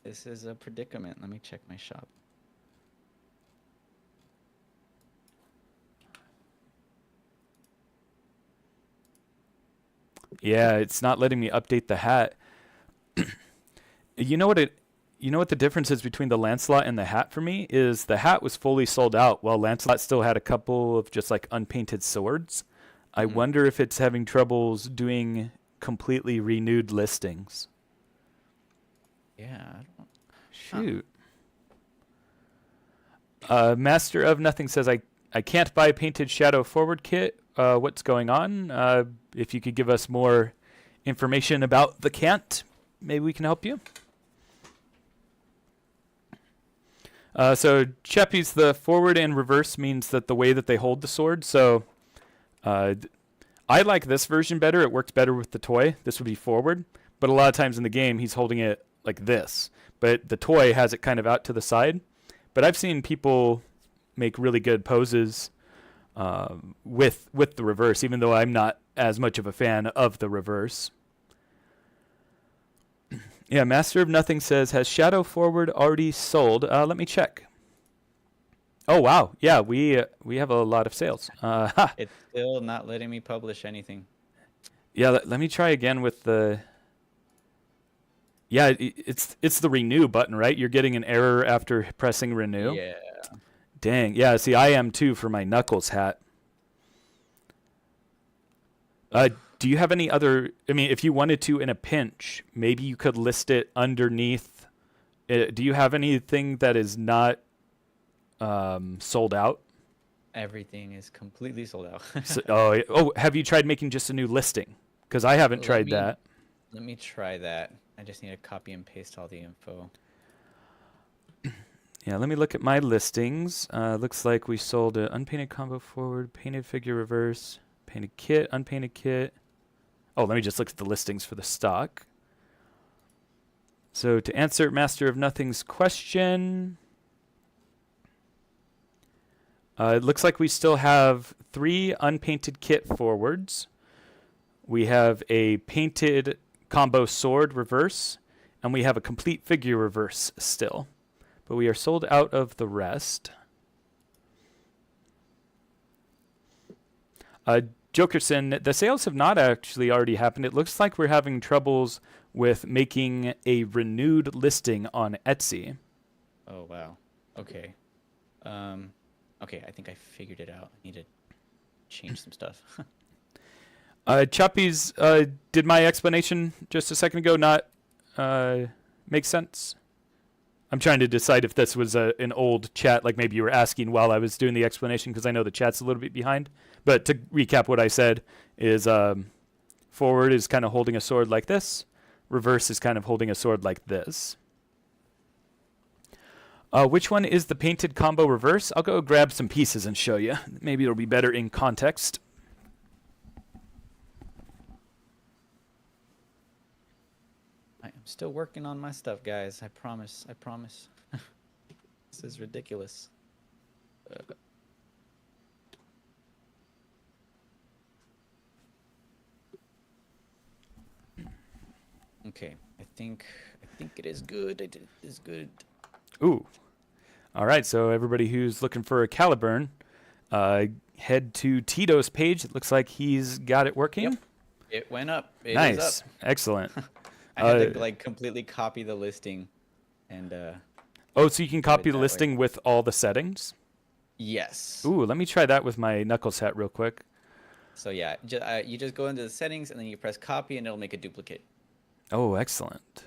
This is a predicament. Let me check my shop. Yeah, it's not letting me update the hat. You know what the difference is between the Lancelot and the hat for me is the hat was fully sold out while Lancelot still had a couple of just like unpainted swords. I wonder if it's having troubles doing completely renewed listings. Yeah, I don't... Shoot. Master of Nothing says I can't buy painted Shadow Forward kit. What's going on? If you could give us more information about the can't, maybe we can help you. So Cheppies, the forward and reverse means that the way that they hold the sword. So I like this version better. It works better with the toy. This would be forward. But a lot of times in the game, he's holding it like this. But the toy has it kind of out to the side. But I've seen people make really good poses with the reverse, even though I'm not as much of a fan of the reverse. Yeah, Master of Nothing says, has Shadow Forward already sold? Let me check. Oh, wow. Yeah, we have a lot of sales. It's still not letting me publish anything. Yeah, let me try again with the... Yeah, it's the renew button, right? You're getting an error after pressing renew? Yeah. Dang. Yeah, see, I am too for my Knuckles hat. Do you have any other... I mean, if you wanted to in a pinch, maybe you could list it underneath. Do you have anything that is not sold out? Everything is completely sold out. Have you tried making just a new listing? Because I haven't tried that. Let me try that. I just need to copy and paste all the info. Yeah, let me look at my listings. Looks like we sold an unpainted combo forward, painted figure reverse, painted kit, unpainted kit. Oh, let me just look at the listings for the stock. So to answer Master of Nothing's question, it looks like we still have 3 unpainted kit forwards. We have a painted combo sword reverse, and we have a complete figure reverse still. But we are sold out of the rest. Jokerson, the sales have not actually already happened. It looks like we're having troubles with making a renewed listing on Etsy. Oh, wow. Okay. Okay, I think I figured it out. I need to change some stuff. Chuppies, did my explanation just a second ago not make sense? I'm trying to decide if this was an old chat, like maybe you were asking while I was doing the explanation, because I know the chat's a little bit behind. But to recap what I said is forward is kind of holding a sword like this. Reverse is kind of holding a sword like this. Which one is the painted combo reverse? I'll go grab some pieces and show you. Maybe it'll be better in context. I am still working on my stuff, guys. I promise. I promise. This is ridiculous. Okay, I think it is good. It is good. Ooh. All right, so everybody who's looking for a Caliburn, head to Tito's page. It looks like he's got it working. Yep. It went up. It is Nice. up. Excellent. I had to like completely copy the listing, and oh, so you can copy it the that listing way. with all the settings? Yes. Ooh, let me try that with my Knuckles hat real quick. So yeah, you just go into the settings and then you press copy, and it'll make a duplicate. Oh, excellent.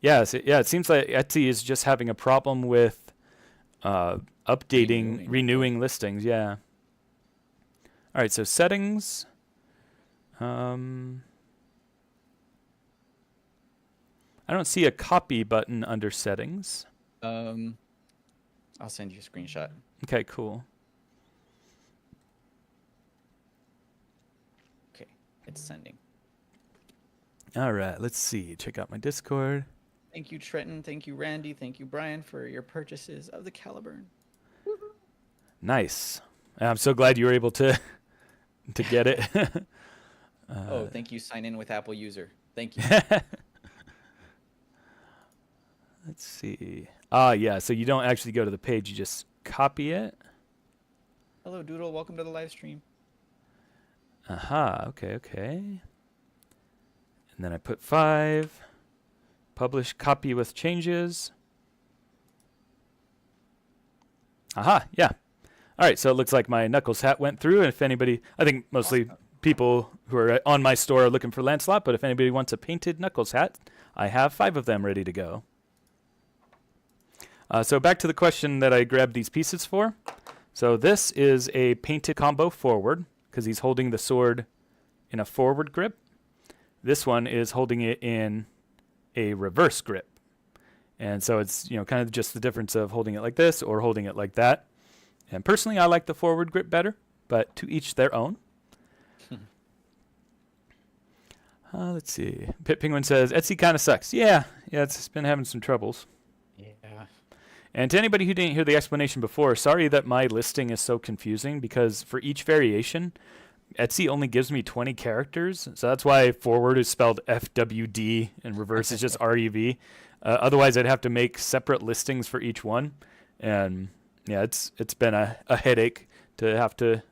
Yes, it seems like Etsy is just having a problem with updating, renewing listings. Yeah. All right, so settings. I don't see a copy button under settings. I'll send you a screenshot. Okay, cool. Okay, it's sending. All right, let's see. Check out my Discord. Thank you, Trenton. Thank you, Randy. Thank you, Brian, for your purchases of the Caliburn. Nice. I'm so glad you were able to get it. Oh, thank you. Sign in with Apple user. Thank you. Let's see. Ah, yeah. So you don't actually go to the page; you just copy it. Hello, Doodle. Welcome to the live stream. Aha. Okay. Okay. And then I put 5. Publish copy with changes. Aha. Yeah. All right. So it looks like my Knuckles hat went through. And if anybody, I think mostly people who are on my store are looking for Lancelot. But if anybody wants a painted Knuckles hat, I have 5 of them ready to go. So back to the question that I grabbed these pieces for. So this is a painted combo forward because he's holding the sword in a forward grip. This one is holding it in a reverse grip. And so it's, kind of just the difference of holding it like this or holding it like that. And personally, I like the forward grip better, but to each their own. Let's see. Pit Penguin says, Etsy kind of sucks. Yeah, it's been having some troubles. Yeah. And to anybody who didn't hear the explanation before, sorry that my listing is so confusing because for each variation, Etsy only gives me 20 characters. So that's why forward is spelled FWD and reverse is just REV. Otherwise, I'd have to make separate listings for each one. And yeah, it's been a headache to have to.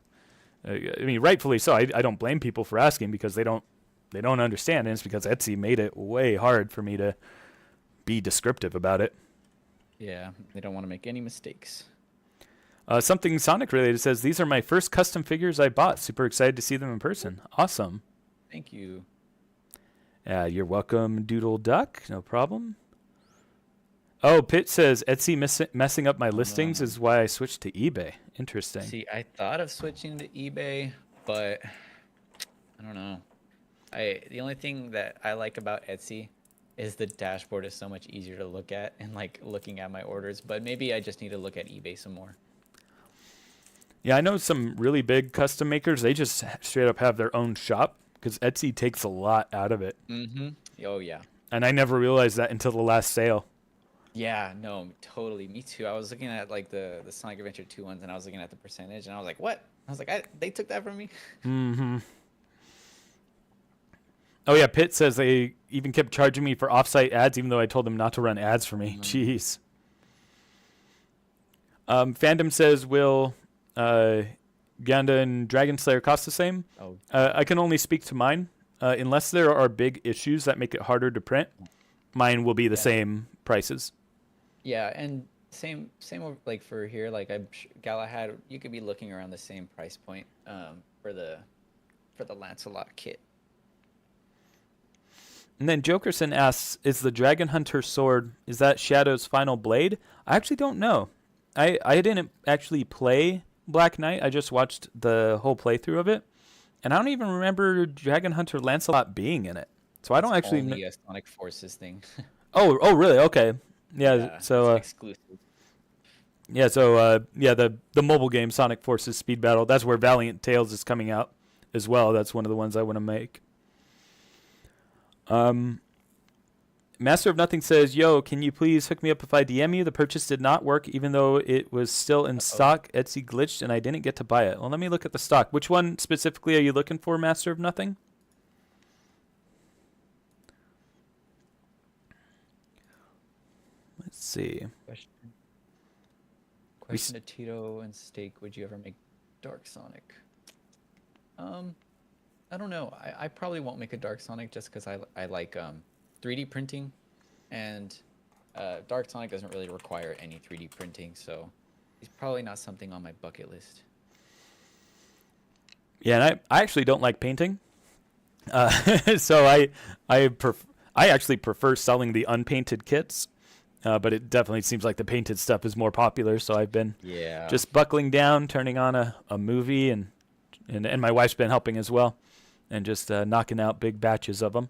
I mean, rightfully so. I don't blame people for asking because they don't understand. And it's because Etsy made it way hard for me to be descriptive about it. Yeah, they don't want to make any mistakes. Something Sonic related says, these are my first custom figures I bought. Super excited to see them in person. Awesome. Thank you. You're welcome, Doodle Duck. No problem. Oh, Pitt says, Etsy messing up my listings is why I switched to eBay. Interesting. See, I thought of switching to eBay, but I don't know. The only thing that I like about Etsy is the dashboard is so much easier to look at and like looking at my orders, but maybe I just need to look at eBay some more. Yeah, I know some really big custom makers. They just straight up have their own shop because Etsy takes a lot out of it. Mm-hmm. Oh, yeah. And I never realized that until the last sale. Yeah, no, totally. Me too. I was looking at like the Sonic Adventure 2 ones and I was looking at the percentage and I was like, what? I was like, they took that from me? Mm-hmm. Oh, yeah, Pitt says they even kept charging me for off-site ads even though I told them not to run ads for me. Jeez. Fandom says, will Ganda and Dragon Slayer cost the same? Oh. I can only speak to mine. Unless there are big issues that make it harder to print, mine will be the same prices. Yeah, and same like for here, like Galahad, you could be looking around the same price point for the Lancelot kit. And then Jokerson asks, is the Dragon Hunter sword, is that Shadow's final blade? I actually don't know. I didn't actually play Black Knight. I just watched the whole playthrough of it. And I don't even remember Dragon Hunter Lancelot being in it. So I don't It's actually only a Sonic Forces thing. Oh, really? Okay. Yeah, Yeah, so it's an exclusive. the mobile game Sonic Forces Speed Battle, that's where Valiant Tales is coming out as well. That's one of the ones I want to make. Master of Nothing says, "Yo, can you please hook me up if I DM you? The purchase did not work even though it was still in stock. Etsy glitched and I didn't get to buy it." Well, let me look at the stock. Which one specifically are you looking for, Master of Nothing? Let's see. Question to Tito and Steak: would you ever make Dark Sonic? I don't know. I probably won't make a Dark Sonic just because I like 3D printing, and Dark Sonic doesn't really require any 3D printing, so it's probably not something on my bucket list. Yeah, and I actually don't like painting, so I actually prefer selling the unpainted kits. But it definitely seems like the painted stuff is more popular, so I've been just buckling down, turning on a movie, and my wife's been helping as well, and just knocking out big batches of them.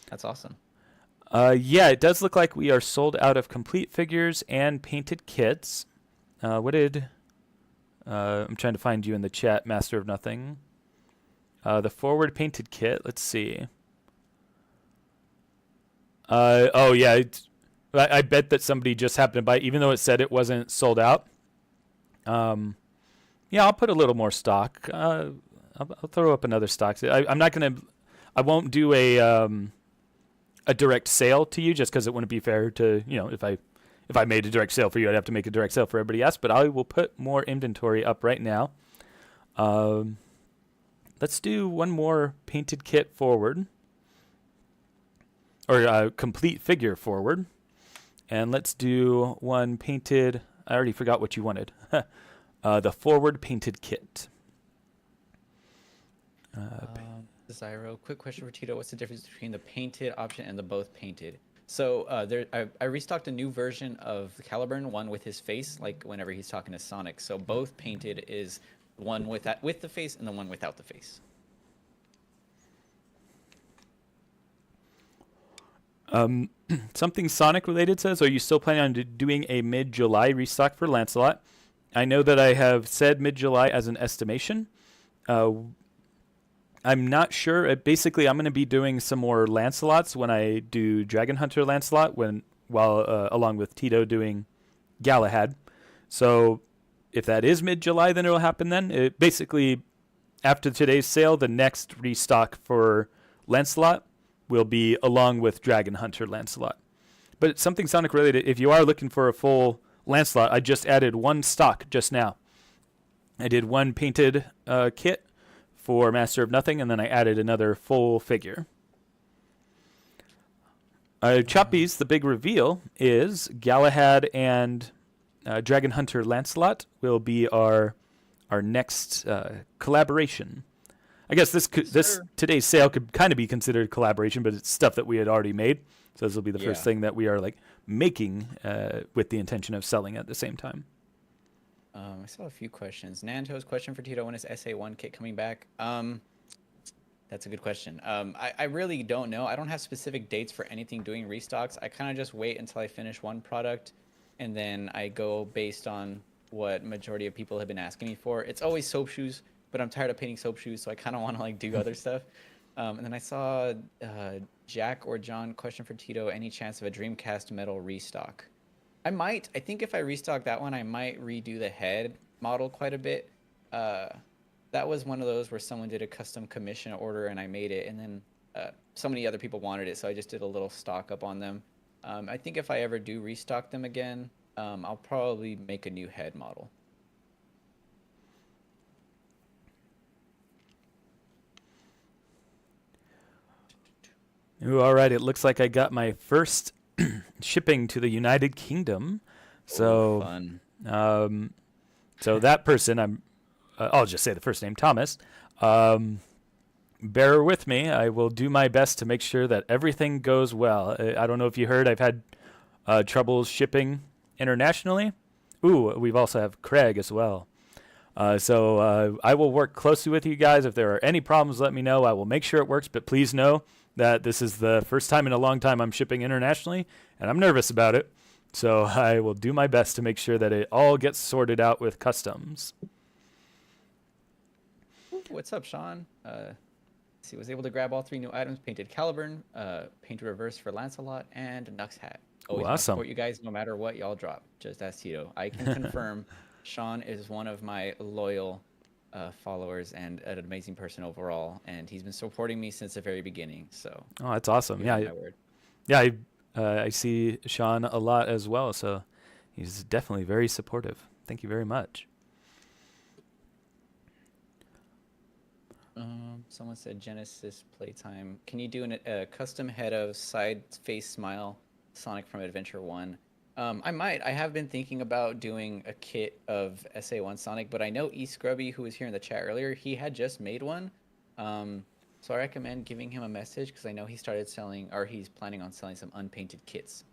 That's awesome. Yeah, it does look like we are sold out of complete figures and painted kits. I'm trying to find you in the chat, Master of Nothing. The forward painted kit, let's see. Oh, yeah, I bet that somebody just happened to buy it, even though it said it wasn't sold out. Yeah, I'll put a little more stock. I'll throw up another stock. I won't do a direct sale to you just because it wouldn't be fair to, if I made a direct sale for you, I'd have to make a direct sale for everybody else. But I will put more inventory up right now. Let's do one more painted kit forward, or complete figure forward. And let's do one painted. I already forgot what you wanted. The forward painted kit. Zyro, quick question for Tito. What's the difference between the painted option and the both painted? So I restocked a new version of Caliburn, one with his face, like whenever he's talking to Sonic. So both painted is one with the face and the one without the face. Something Sonic related says, are you still planning on doing a mid-July restock for Lancelot? I know that I have said mid-July as an estimation. I'm not sure. Basically, I'm going to be doing some more Lancelots when I do Dragon Hunter Lancelot, along with Tito doing Galahad. So if that is mid-July, then it'll happen then. Basically, after today's sale, the next restock for Lancelot will be along with Dragon Hunter Lancelot. But something Sonic related, if you are looking for a full Lancelot, I just added one stock just now. I did one painted kit for Master of Nothing, and then I added another full figure. Choppies, the big reveal is Galahad and Dragon Hunter Lancelot will be our next collaboration. I guess this today's sale could kind of be considered a collaboration, but it's stuff that we had already made. So this will be the first thing that we are making with the intention of selling at the same time. I saw a few questions. Nanto's question for Tito: when is SA1 kit coming back? That's a good question. I really don't know. I don't have specific dates for anything doing restocks. I kind of just wait until I finish one product, and then I go based on what majority of people have been asking me for. It's always soap shoes, but I'm tired of painting soap shoes, so I kind of want to do other stuff. And then I saw Jack or John question for Tito: any chance of a Dreamcast metal restock? I might. I think if I restock that one, I might redo the head model quite a bit. That was one of those where someone did a custom commission order and I made it, and then so many other people wanted it, so I just did a little stock up on them. I think if I ever do restock them again, I'll probably make a new head model. Ooh, all right, it looks like I got my first shipping to the United Kingdom. So, fun. So that person, I'll just say the first name, Thomas. bear with me. I will do my best to make sure that everything goes well. I don't know if you heard, I've had troubles shipping internationally. Ooh, we've also have Craig as well. So I will work closely with you guys. If there are any problems, let me know. I will make sure it works. But please know that this is the first time in a long time I'm shipping internationally, and I'm nervous about it. So I will do my best to make sure that it all gets sorted out with customs. What's up, Sean? He was able to grab all 3 new items: painted Caliburn, painted reverse for Lancelot, and Nux hat. Always Awesome. support you guys no matter what y'all drop. Just ask Tito. I can confirm Sean is one of my loyal followers and an amazing person overall, and he's been supporting me since the very beginning. So Oh, that's awesome. Yeah, my word. yeah. I see Sean a lot as well, so he's definitely very supportive. Thank you very much. Someone said Genesis playtime. Can you do a custom head of side face smile Sonic from Adventure 1? I might. I have been thinking about doing a kit of SA1 Sonic, but I know E Scrubby, who was here in the chat earlier, he had just made one. So I recommend giving him a message because I know he started selling, or he's planning on selling some unpainted kits.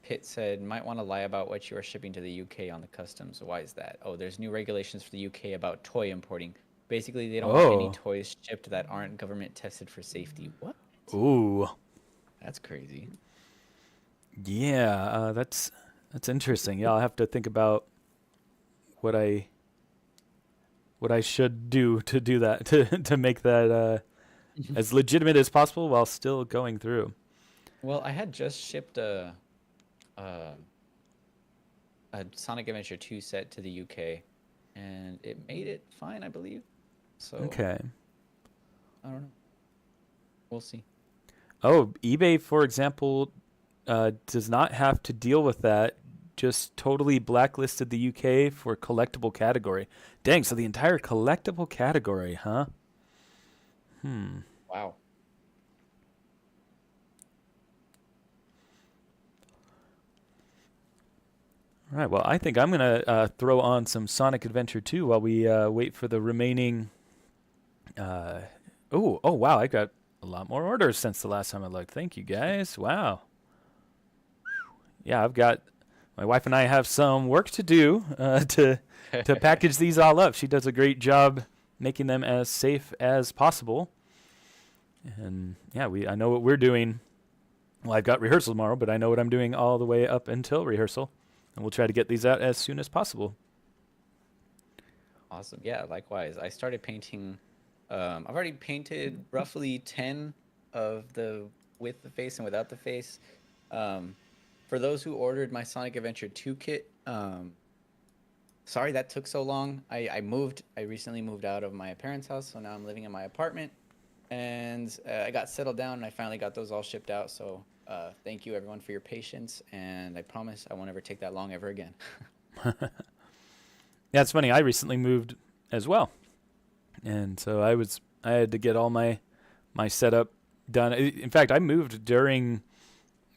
Pitt said, might want to lie about what you are shipping to the UK on the customs. Why is that? Oh, there's new regulations for the UK about toy importing. Basically, they don't want any toys shipped that aren't government tested for safety. What? Ooh. That's crazy. Yeah, that's interesting. Yeah, I'll have to think about what I should do to do that to make that as legitimate as possible while still going through. Well, I had just shipped a Sonic Adventure 2 set to the UK, and it made it fine, I believe. So Okay. I don't know. We'll see. Oh, eBay, for example, does not have to deal with that. Just totally blacklisted the UK for collectible category. Dang, so the entire collectible category, huh? Wow. All right, well, I think I'm going to throw on some Sonic Adventure 2 while we wait for the remaining... oh, wow, I got a lot more orders since the last time I looked. Thank you, guys. Wow. Yeah, my wife and I have some work to do to package these all up. She does a great job making them as safe as possible. And yeah, I know what we're doing. Well, I've got rehearsal tomorrow, but I know what I'm doing all the way up until rehearsal. And we'll try to get these out as soon as possible. Awesome. Yeah, likewise. I started painting. I've already painted roughly 10 of the with the face and without the face. For those who ordered my Sonic Adventure 2 kit, sorry that took so long. I recently moved out of my parents' house, so now I'm living in my apartment. And I got settled down, and I finally got those all shipped out. So thank you, everyone, for your patience. And I promise I won't ever take that long ever again. Yeah, it's funny. I recently moved as well. And so I had to get all my setup done. In fact, I moved during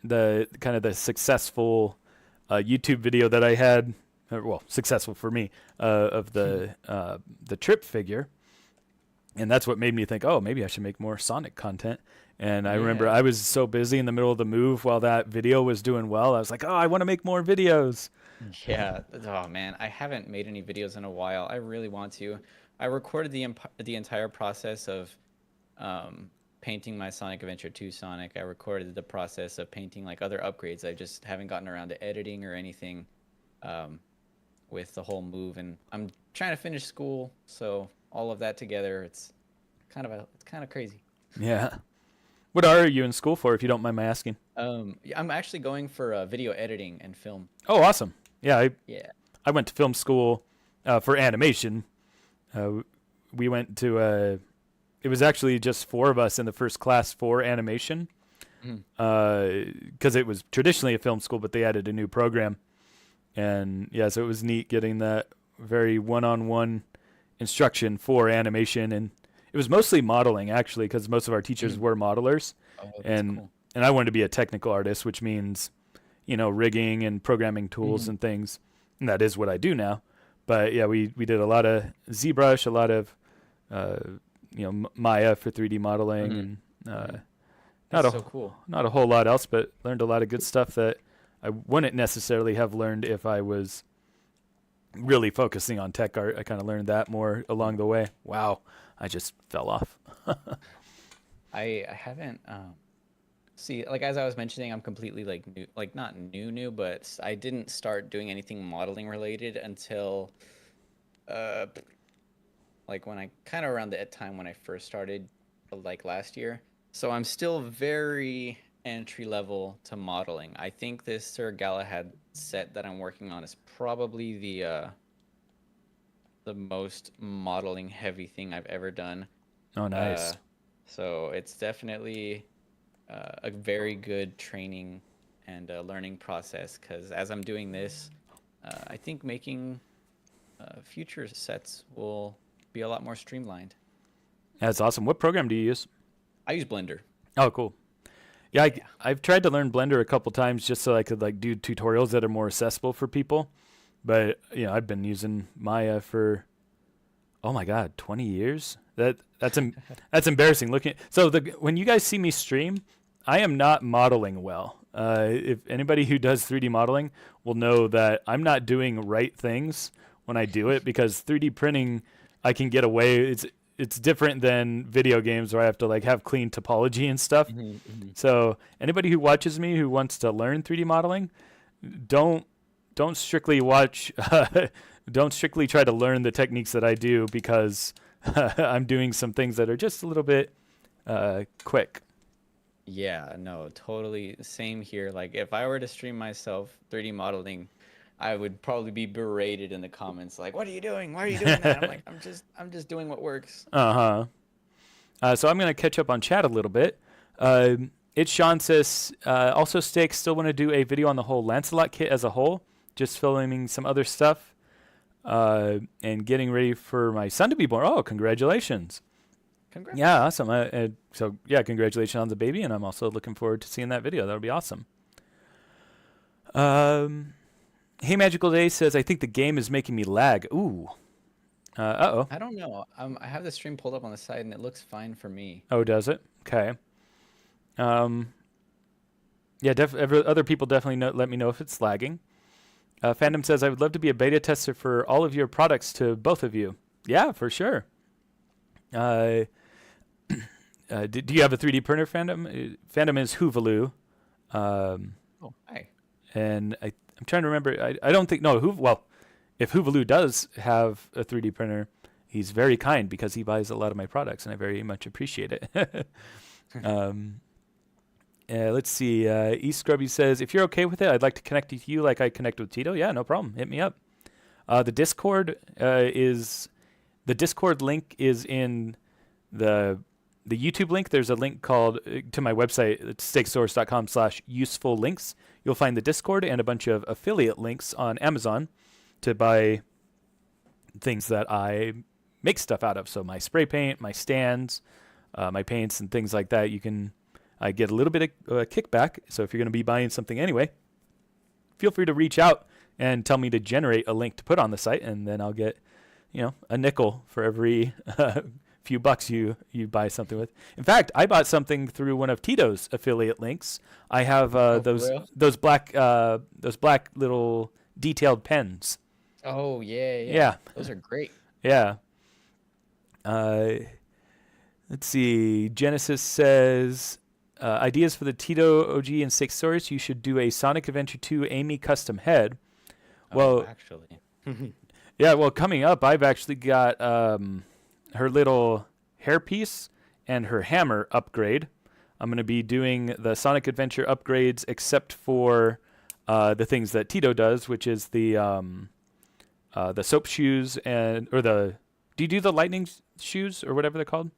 the kind of the successful YouTube video that I had, well, successful for me, of the trip figure. And that's what made me think, oh, maybe I should make more Sonic content. And I remember I was so busy in the middle of the move while that video was doing well. I was like, oh, I want to make more videos. Yeah. Oh, man. I haven't made any videos in a while. I really want to. I recorded the entire process of painting my Sonic Adventure 2 Sonic. I recorded the process of painting like other upgrades. I just haven't gotten around to editing or anything with the whole move. And I'm trying to finish school, so all of that together, it's kind of crazy. Yeah. What are you in school for, if you don't mind my asking? I'm actually going for video editing and film. Oh, awesome. Yeah, Yeah. I went to film school for animation. We went to it was actually just 4 of us in the first class for animation, because it was traditionally a film school, but they added a new program. And yeah, so it was neat getting that very one-on-one instruction for animation. And it was mostly modeling, actually, because most of our teachers were modelers. Oh, that's and cool. and I wanted to be a technical artist, which means, rigging and programming tools and things. And that is what I do now. But yeah, we did a lot of ZBrush, a lot of Maya for 3D modeling, and That's so cool. not a whole lot else, but learned a lot of good stuff that I wouldn't necessarily have learned if I was really focusing on tech art. I kind of learned that more along the way. Wow, I just fell off. I haven't see, like, as I was mentioning, I'm completely like new, like not new, but I didn't start doing anything modeling related until like when I kind of around the time when I first started, like last year. So I'm still very entry level to modeling. I think this Sir Galahad set that I'm working on is probably the most modeling heavy thing I've ever done. Oh, nice. So it's definitely a very good training and learning process, because as I'm doing this, I think making future sets will be a lot more streamlined. That's awesome. What program do you use? I use Blender. Oh, cool. Yeah, I've tried to learn Blender a couple times just so I could like do tutorials that are more accessible for people. But I've been using Maya for, oh my God, 20 years. That's embarrassing. When you guys see me stream, I am not modeling well. If anybody who does 3D modeling will know that I'm not doing right things when I do it, because 3D printing, I can get away. It's different than video games where I have to like have clean topology and stuff. So anybody who watches me who wants to learn 3D modeling, don't strictly watch. Don't strictly try to learn the techniques that I do, because I'm doing some things that are just a little bit quick. Yeah, no, totally same here. Like if I were to stream myself 3D modeling, I would probably be berated in the comments like, "What are you doing? Why are you doing that?" I'm like, I'm just doing what works." So I'm going to catch up on chat a little bit. It's Sean says, also Steak, still want to do a video on the whole Lancelot kit as a whole, just filming some other stuff and getting ready for my son to be born. Oh, congratulations. Congrats. Yeah, awesome. Congratulations on the baby, and I'm also looking forward to seeing that video. That'll be awesome. Hey, Magical Day says, I think the game is making me lag. Ooh. Uh-oh. I don't know. I have the stream pulled up on the side, and it looks fine for me. Oh, does it? Okay. Other people definitely let me know if it's lagging. Fandom says, I would love to be a beta tester for all of your products to both of you. Yeah, for sure. Do you have a 3D printer, Fandom? Fandom is Hoovaloo. Hi. And I'm trying to remember. I don't think, no, if Hoovaloo does have a 3D printer, he's very kind, because he buys a lot of my products, and I very much appreciate it. Let's see. East Scrubby says, if you're okay with it, I'd like to connect with you like I connect with Tito. Yeah, no problem. Hit me up. The Discord link is in the YouTube link. There's a link called to my website. It's steaksource.com/useful links. You'll find the Discord and a bunch of affiliate links on Amazon to buy things that I make stuff out of. So my spray paint, my stands, my paints, and things like that. I get a little bit of kickback. So if you're going to be buying something anyway, feel free to reach out and tell me to generate a link to put on the site, and then I'll get, a nickel for every few bucks you buy something with. In fact, I bought something through one of Tito's affiliate links. I have those black little detailed pens. Oh yeah. Those are great. Yeah. Let's see. Genesis says, ideas for the TitoOG and Steak Source. You should do a Sonic Adventure 2 Amy custom head. Well, actually. Yeah, well, coming up, I've actually got her little hairpiece and her hammer upgrade. I'm going to be doing the Sonic Adventure upgrades, except for the things that Tito does, which is the soap shoes do you do the lightning shoes or whatever they're called?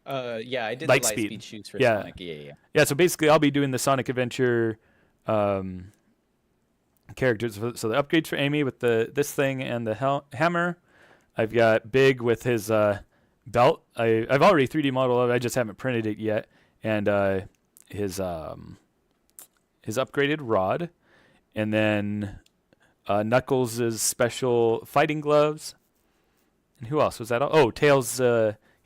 Yeah, I did Light the speed. Lightspeed shoes for Yeah. Sonic. Yeah. Yeah, so basically I'll be doing the Sonic Adventure characters. So the upgrades for Amy with this thing and the hammer. I've got Big with his belt. I've already 3D modeled it. I just haven't printed it yet. And his upgraded rod. And then Knuckles' special fighting gloves. And who else was that? Oh, Tails, he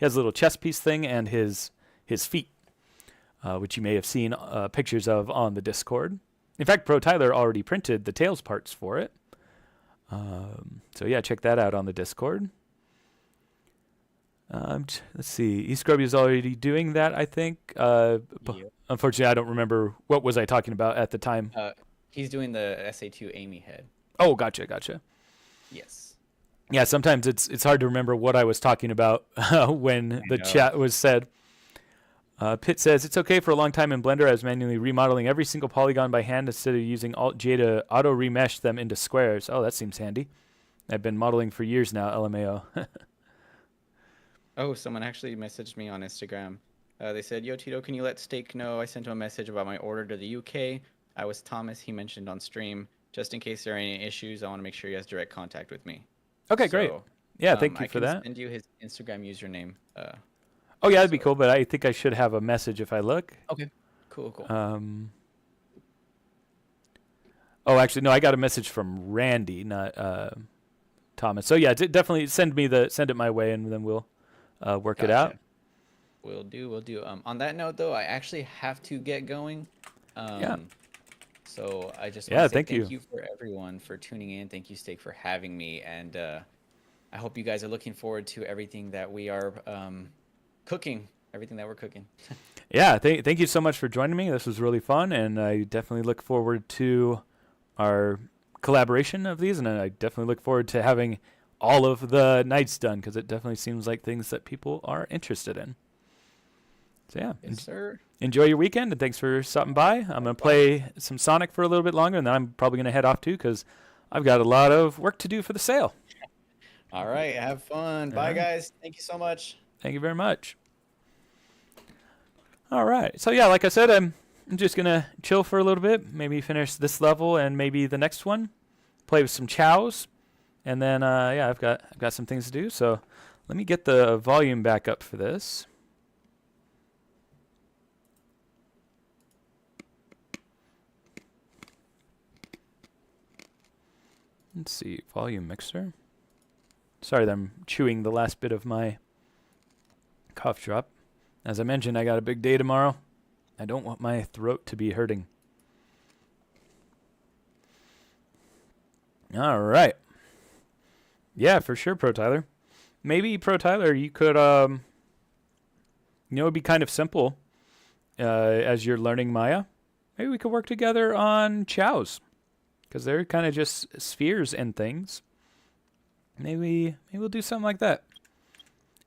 has a little chest piece thing and his feet, which you may have seen pictures of on the Discord. In fact, Pro Tyler already printed the Tails parts for it. So yeah, check that out on the Discord. Let's see. eScrubby is already doing that, I think. Yep. Unfortunately, I don't remember what was I talking about at the time. He's doing the SA2 Amy head. Oh, gotcha. Yes. Yeah, sometimes it's hard to remember what I was talking about when the chat was said. Pitt says, it's okay. For a long time in Blender, I was manually remodeling every single polygon by hand instead of using Alt-J to auto-remesh them into squares. Oh, that seems handy. I've been modeling for years now, LMAO. Oh, someone actually messaged me on Instagram. They said, yo, Tito, can you let Steak know I sent him a message about my order to the UK? I was Thomas, he mentioned on stream. Just in case there are any issues, I want to make sure he has direct contact with me. Okay, great. Yeah, thank you for that. I can send you his Instagram username. Oh, yeah, that'd be cool, but I think I should have a message if I look. Okay, cool. Oh, actually, no, I got a message from Randy, not Thomas. So, yeah, definitely send it my way, and then we'll work it out. Will do. On that note, though, I actually have to get going. Yeah. So I just want to say thank you for everyone for tuning in. Thank you, Steak, for having me. And I hope you guys are looking forward to everything that we are cooking, everything that we're cooking. Yeah, thank you so much for joining me. This was really fun, and I definitely look forward to our collaboration of these, and I definitely look forward to having all of the nights done, because it definitely seems like things that people are interested in. So yeah, yes, sir. Enjoy your weekend, and thanks for stopping by. I'm going to play some Sonic for a little bit longer, and then I'm probably going to head off too, because I've got a lot of work to do for the sale. All right, have fun. Bye, guys. Thank you so much. Thank you very much. All right, so yeah, like I said, I'm just going to chill for a little bit, maybe finish this level and maybe the next one, play with some chows, and then yeah, I've got some things to do, so let me get the volume back up for this. Let's see, volume mixer. Sorry that I'm chewing the last bit of my cough drop. As I mentioned, I got a big day tomorrow. I don't want my throat to be hurting. All right. Yeah, for sure, Pro Tyler. Maybe, Pro Tyler, you could, it'd be kind of simple as you're learning Maya. Maybe we could work together on chows, because they're kind of just spheres and things. Maybe we'll do something like that.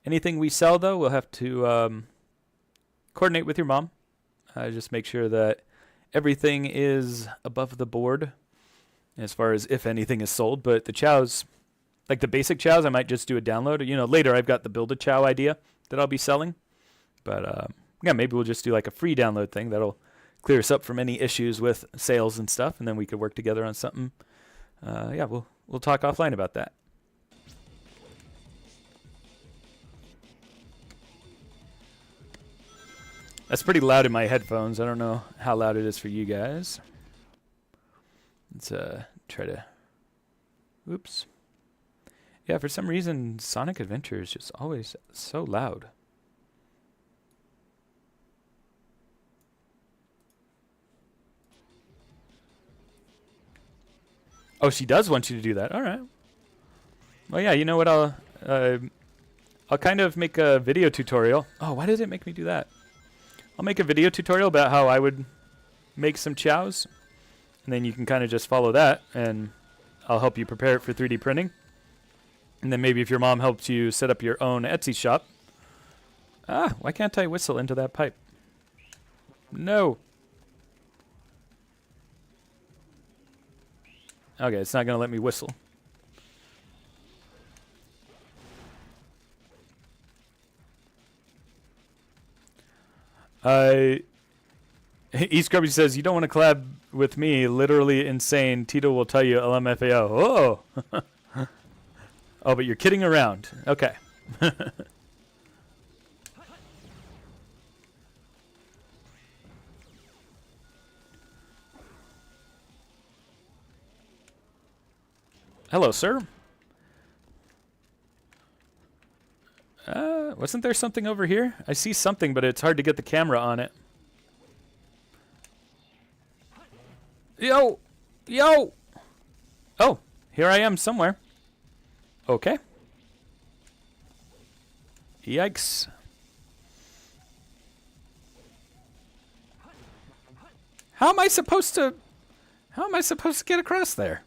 Anything we sell, though, we'll have to coordinate with your mom. Just make sure that everything is above the board as far as if anything is sold. But the chows, like the basic chows, I might just do a download. Later I've got the build a chow idea that I'll be selling. But yeah, maybe we'll just do like a free download thing that'll clear us up from any issues with sales and stuff, and then we could work together on something. Yeah, we'll talk offline about that. That's pretty loud in my headphones. I don't know how loud it is for you guys. Let's try to... Oops. Yeah, for some reason, Sonic Adventure is just always so loud. Oh, she does want you to do that. All right. Well, yeah, you know what? I'll kind of make a video tutorial. Oh, why did it make me do that? I'll make a video tutorial about how I would make some chows, and then you can kind of just follow that, and I'll help you prepare it for 3D printing. And then maybe if your mom helps you set up your own Etsy shop. Ah, why can't I whistle into that pipe? No. Okay, it's not going to let me whistle. eScrubby says, you don't want to collab with me. Literally insane. Tito will tell you LMFAO. Oh. Oh, but you're kidding around. Okay. Hello, sir. Wasn't there something over here? I see something, but it's hard to get the camera on it. Yo! Yo! Oh, here I am somewhere. Okay. Yikes. How am I supposed to get across there?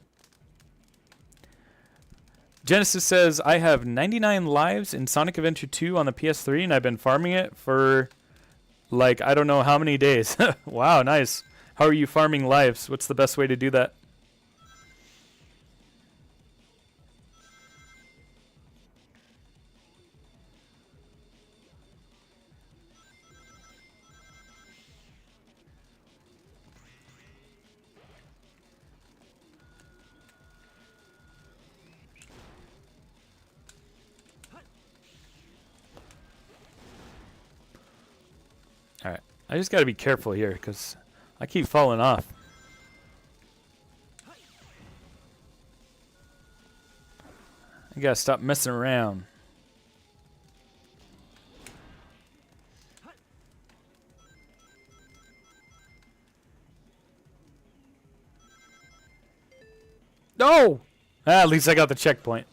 Genesis says, I have 99 lives in Sonic Adventure 2 on the PS3, and I've been farming it for, like, I don't know how many days. Wow, nice. How are you farming lives? What's the best way to do that? Alright, I just gotta be careful here, because I keep falling off. I gotta stop messing around. No! At least I got the checkpoint.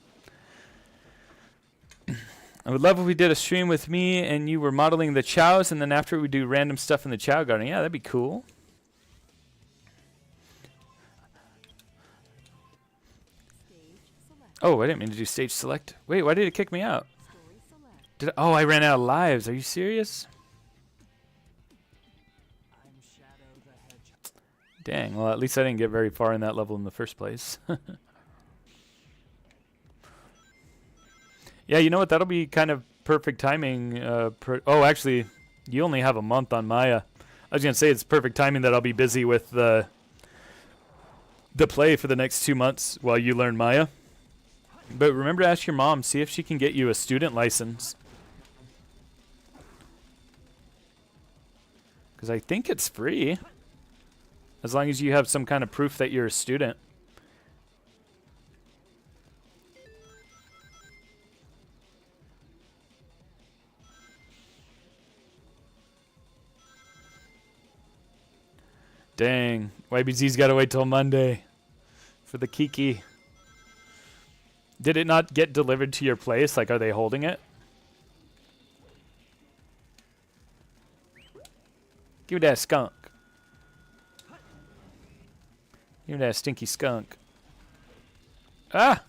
I would love if we did a stream with me and you were modeling the chows, and then after we do random stuff in the chow garden. Yeah, that'd be cool. Oh, I didn't mean to do stage select. Wait, why did it kick me out? Oh, I ran out of lives. Are you serious? Dang, well, at least I didn't get very far in that level in the first place. Yeah, you know what? That'll be kind of perfect timing. Oh, actually, you only have a month on Maya. I was going to say it's perfect timing that I'll be busy with the play for the next 2 months while you learn Maya. But remember to ask your mom, see if she can get you a student license. Because I think it's free. As long as you have some kind of proof that you're a student. Dang, YBZ's got to wait till Monday for the Kiki. Did it not get delivered to your place? Like, are they holding it? Give me that skunk. Give me that stinky skunk. Ah!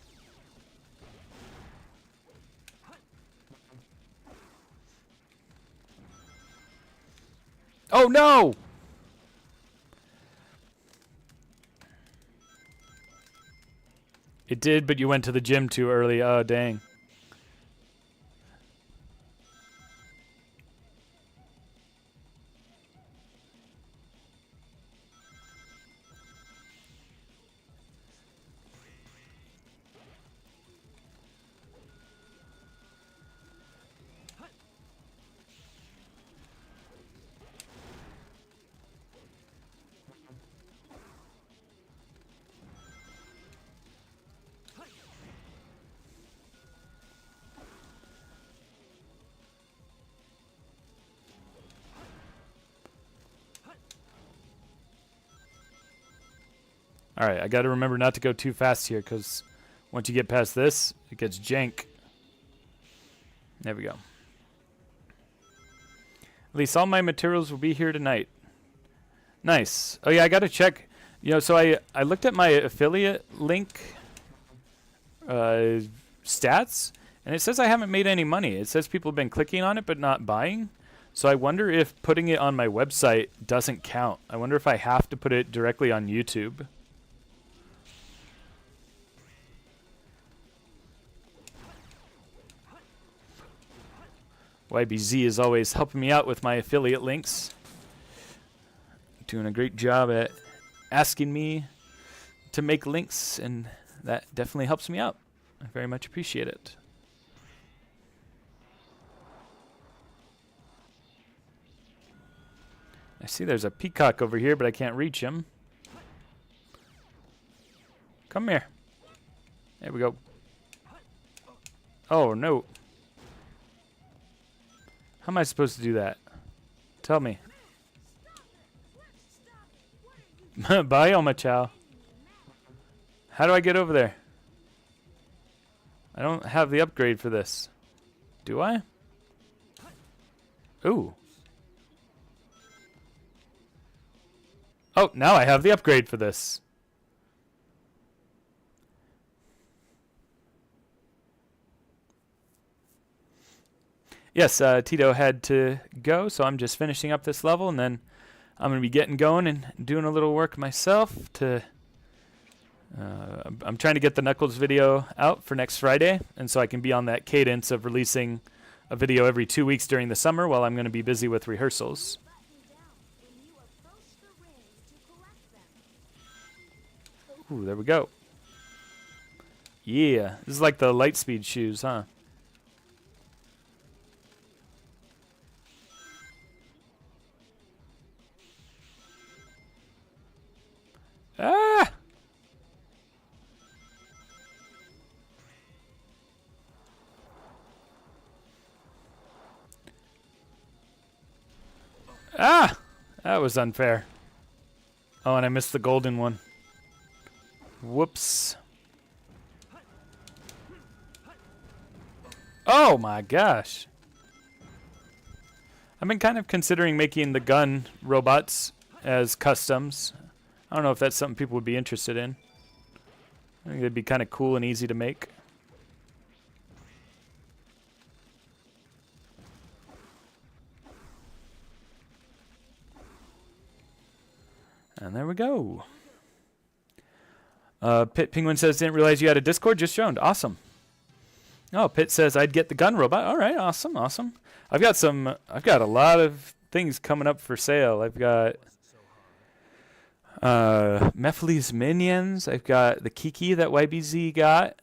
Oh no! It did, but you went to the gym too early. Oh, dang. Alright, I gotta remember not to go too fast here, because once you get past this, it gets jank. There we go. At least all my materials will be here tonight. Nice. Oh yeah, I gotta check. You know, so I looked at my affiliate link stats, and it says I haven't made any money. It says people have been clicking on it but not buying. So I wonder if putting it on my website doesn't count. I wonder if I have to put it directly on YouTube. YBZ is always helping me out with my affiliate links. Doing a great job at asking me to make links, and that definitely helps me out. I very much appreciate it. I see there's a peacock over here, but I can't reach him. Come here. There we go. Oh, no. How am I supposed to do that? Tell me. Bye, Omachow. How do I get over there? I don't have the upgrade for this. Do I? Ooh. Oh, now I have the upgrade for this. Yes, Tito had to go, so I'm just finishing up this level, and then I'm going to be getting going and doing a little work myself to... I'm trying to get the Knuckles video out for next Friday, and so I can be on that cadence of releasing a video every 2 weeks during the summer while I'm going to be busy with rehearsals. Ooh, there we go. Yeah, this is like the Lightspeed shoes, huh? Ah! Ah! That was unfair. Oh, and I missed the golden one. Whoops. Oh my gosh. I've been kind of considering making the gun robots as customs. I don't know if that's something people would be interested in. I think it'd be kind of cool and easy to make. And there we go. Pit Penguin says, didn't realize you had a Discord, just joined. Awesome. Oh, Pit says, I'd get the gun robot. All right, awesome, awesome. I've got a lot of things coming up for sale. I've got Mephiles Minions. I've got the Kiki that YBZ got.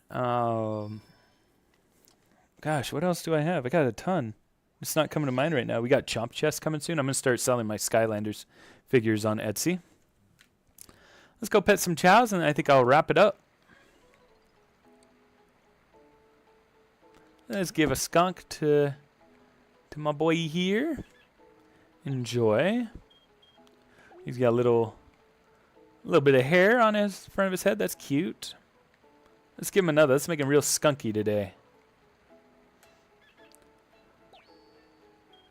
Gosh, what else do I have? I got a ton. It's not coming to mind right now. We got Chomp Chest coming soon. I'm going to start selling my Skylanders figures on Etsy. Let's go pet some chows, and I think I'll wrap it up. Let's give a skunk to my boy here. Enjoy. He's got a little bit of hair on his front of his head. That's cute. Let's give him another. Let's make him real skunky today.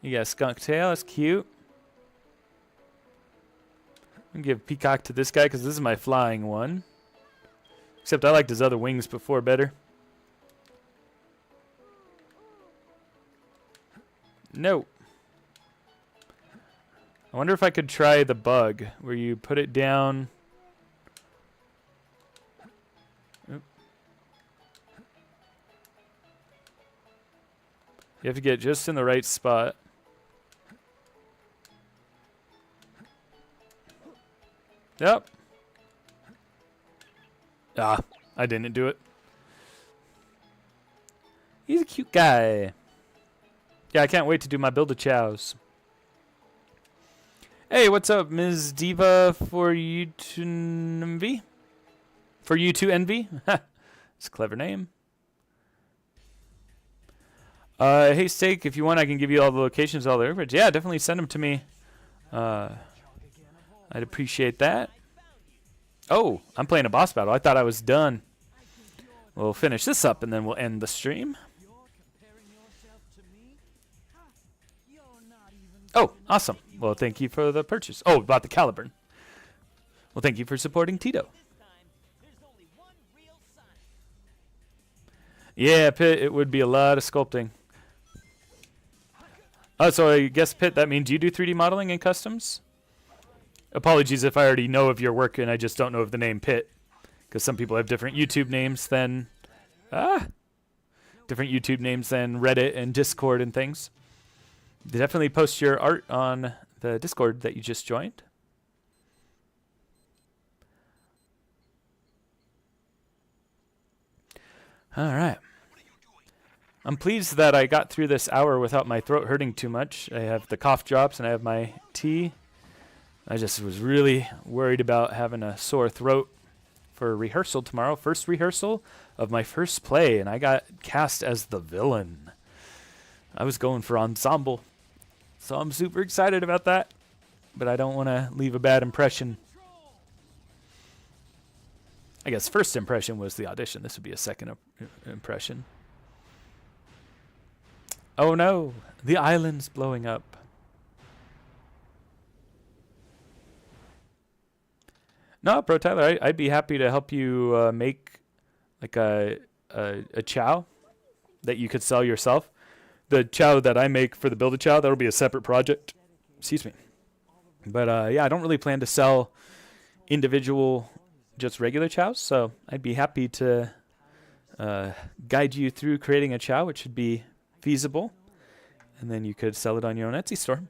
You got a skunk tail. That's cute. I'm going to give Peacock to this guy because this is my flying one. Except I liked his other wings before better. No. I wonder if I could try the bug where you put it down. Oop. You have to get just in the right spot. Yep. Ah, I didn't do it. He's a cute guy. Yeah, I can't wait to do my Build-A-Chows. Hey, what's up, Ms. Diva for you to envy? For you to envy? It's a clever name. Hey, Steak, if you want, I can give you all the locations, all the airports. Yeah, definitely send them to me. I'd appreciate that. Oh, I'm playing a boss battle. I thought I was done. We'll finish this up, and then we'll end the stream. Oh, awesome. Well, thank you for the purchase. Oh, bought the Caliburn. Well, thank you for supporting Tito. Yeah, Pit, it would be a lot of sculpting. Oh, so I guess, Pit, that means you do 3D modeling and customs? Apologies if I already know of your work and I just don't know of the name Pit. Because some people have different YouTube names than... different YouTube names than Reddit and Discord and things. Definitely post your art on the Discord that you just joined. All right. I'm pleased that I got through this hour without my throat hurting too much. I have the cough drops and I have my tea. I just was really worried about having a sore throat for rehearsal tomorrow. First rehearsal of my first play, and I got cast as the villain. I was going for ensemble, so I'm super excited about that, but I don't want to leave a bad impression. I guess first impression was the audition. This would be a second impression. Oh no, the island's blowing up. No, Bro Tyler, I'd be happy to help you make like a chow that you could sell yourself. The chow that I make for the Build-A-Chow, that'll be a separate project. Excuse me. But yeah, I don't really plan to sell individual, just regular chows, so I'd be happy to guide you through creating a chow, which should be feasible, and then you could sell it on your own Etsy store.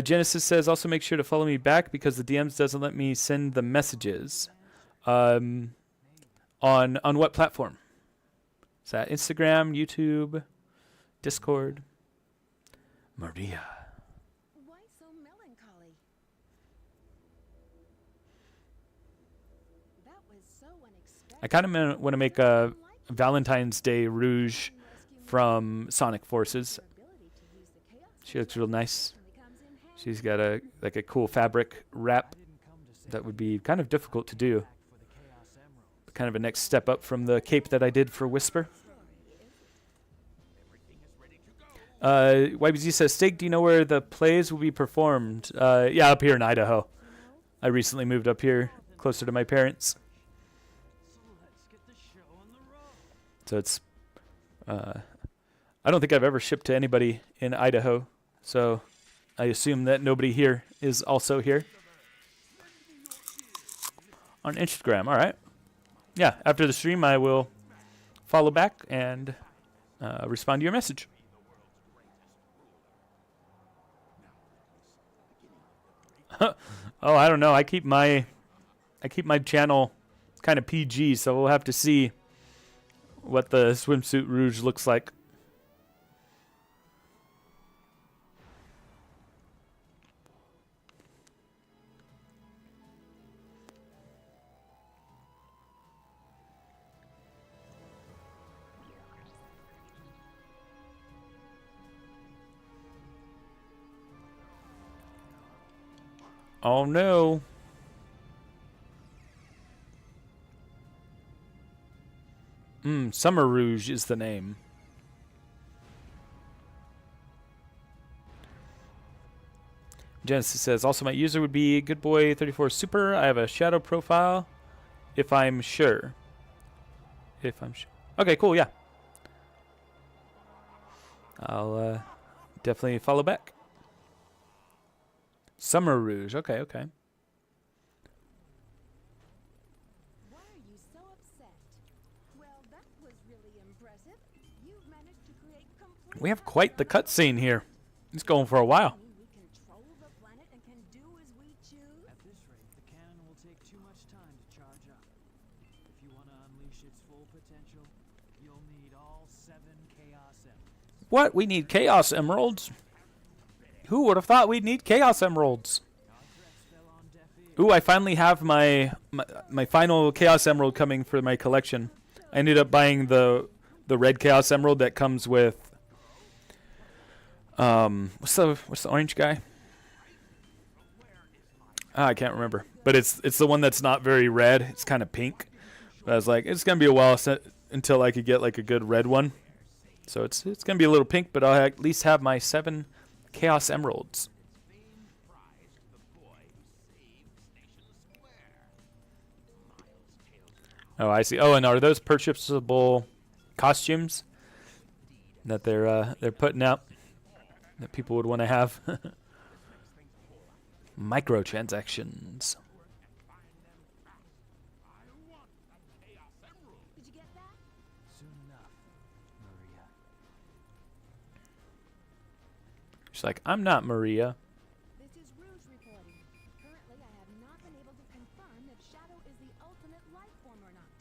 Genesis says, also make sure to follow me back because the DMs doesn't let me send the messages. On what platform? Is that Instagram, YouTube, Discord? Maria. Why so melancholy? That was so unexpected. I kind of want to make a Valentine's Day rouge from Sonic Forces. She looks real nice. She's got a cool fabric wrap that would be kind of difficult to do. Kind of a next step up from the cape that I did for Whisper. YBZ says, Steak, do you know where the plays will be performed? Yeah, up here in Idaho. I recently moved up here, closer to my parents. So it's, I don't think I've ever shipped to anybody in Idaho, so I assume that nobody here is also here. On Instagram, all right. Yeah, after the stream, I will follow back and respond to your message. Oh, I don't know. I keep my channel kind of PG, so we'll have to see what the swimsuit rouge looks like. Oh no. Summer Rouge is the name. Genesis says, also my user would be goodboy34 super. I have a shadow profile if I'm sure. If I'm sure. Okay, cool, yeah. I'll definitely follow back. Summer Rouge. Okay, okay. Why are you so upset? Well, that was really impressive. You've managed to create complete. We have quite the cutscene here. It's going for a while. We control the planet and can do as we choose. At this rate, the cannon will take too much time to charge up. If you want to unleash its full potential, you'll need all 7 Chaos Emeralds. What? We need Chaos Emeralds? Who would have thought we'd need Chaos Emeralds? Ooh, I finally have my final Chaos Emerald coming for my collection. I ended up buying the red Chaos Emerald that comes with what's the orange guy? I can't remember. But it's the one that's not very red. It's kind of pink. But I was like, it's gonna be a while until I could get like a good red one. So it's gonna be a little pink, but I'll at least have my 7 Chaos Emeralds. Oh, I see. Oh, and are those purchasable costumes that they're putting out that people would want to have? Microtransactions. Did you get that? Soon enough, Maria. She's like, I'm not Maria. This is Rouge reporting. Currently, I have not been able to confirm if Shadow is the ultimate life form or not.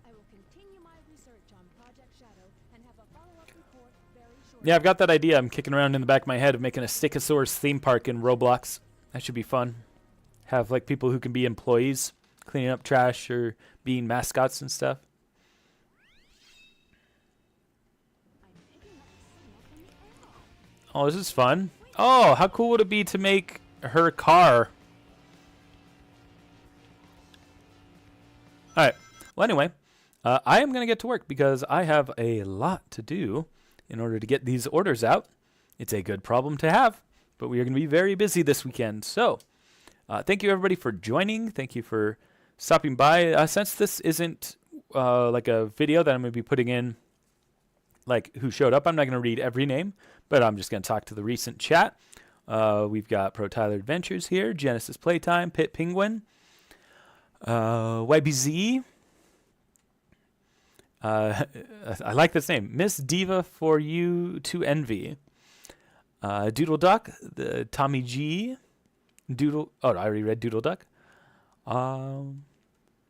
I will continue my research on Project Shadow and have a follow-up report very shortly. Yeah, I've got that idea. I'm kicking around in the back of my head of making a Stegosaurus theme park in Roblox. That should be fun. have like people who can be employees cleaning up trash or being mascots and stuff. Oh, this is fun. Oh, how cool would it be to make her car? All right. Well, anyway, I am going to get to work because I have a lot to do in order to get these orders out. It's a good problem to have, but we are going to be very busy this weekend. So thank you, everybody, for joining. Thank you for stopping by. Since this isn't like a video that I'm going to be putting in, like who showed up, I'm not going to read every name, but I'm just going to talk to the recent chat. We've got Pro Tyler Adventures here, Genesis Playtime, Pit Penguin, YBZ. I like this name, Miss Diva for You to Envy. Doodle Duck, the Tommy G. Doodle. Oh, I already read Doodle Duck.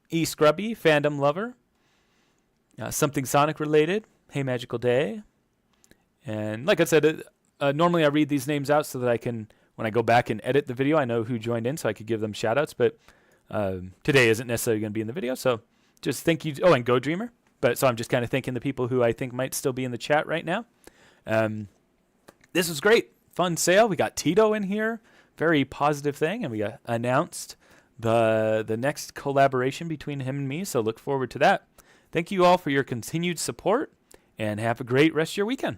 E Scrubby, Fandom Lover. Something Sonic related. Hey Magical Day. And like I said, normally I read these names out so that I can, when I go back and edit the video, I know who joined in so I could give them shout outs. But today isn't necessarily going to be in the video. So just thank you. Oh, and Go Dreamer. But so I'm just kind of thanking the people who I think might still be in the chat right now. This was great. Fun sale. We got Tito in here. Very positive thing. And we got announced the next collaboration between him and me. So look forward to that. Thank you all for your continued support and have a great rest of your weekend.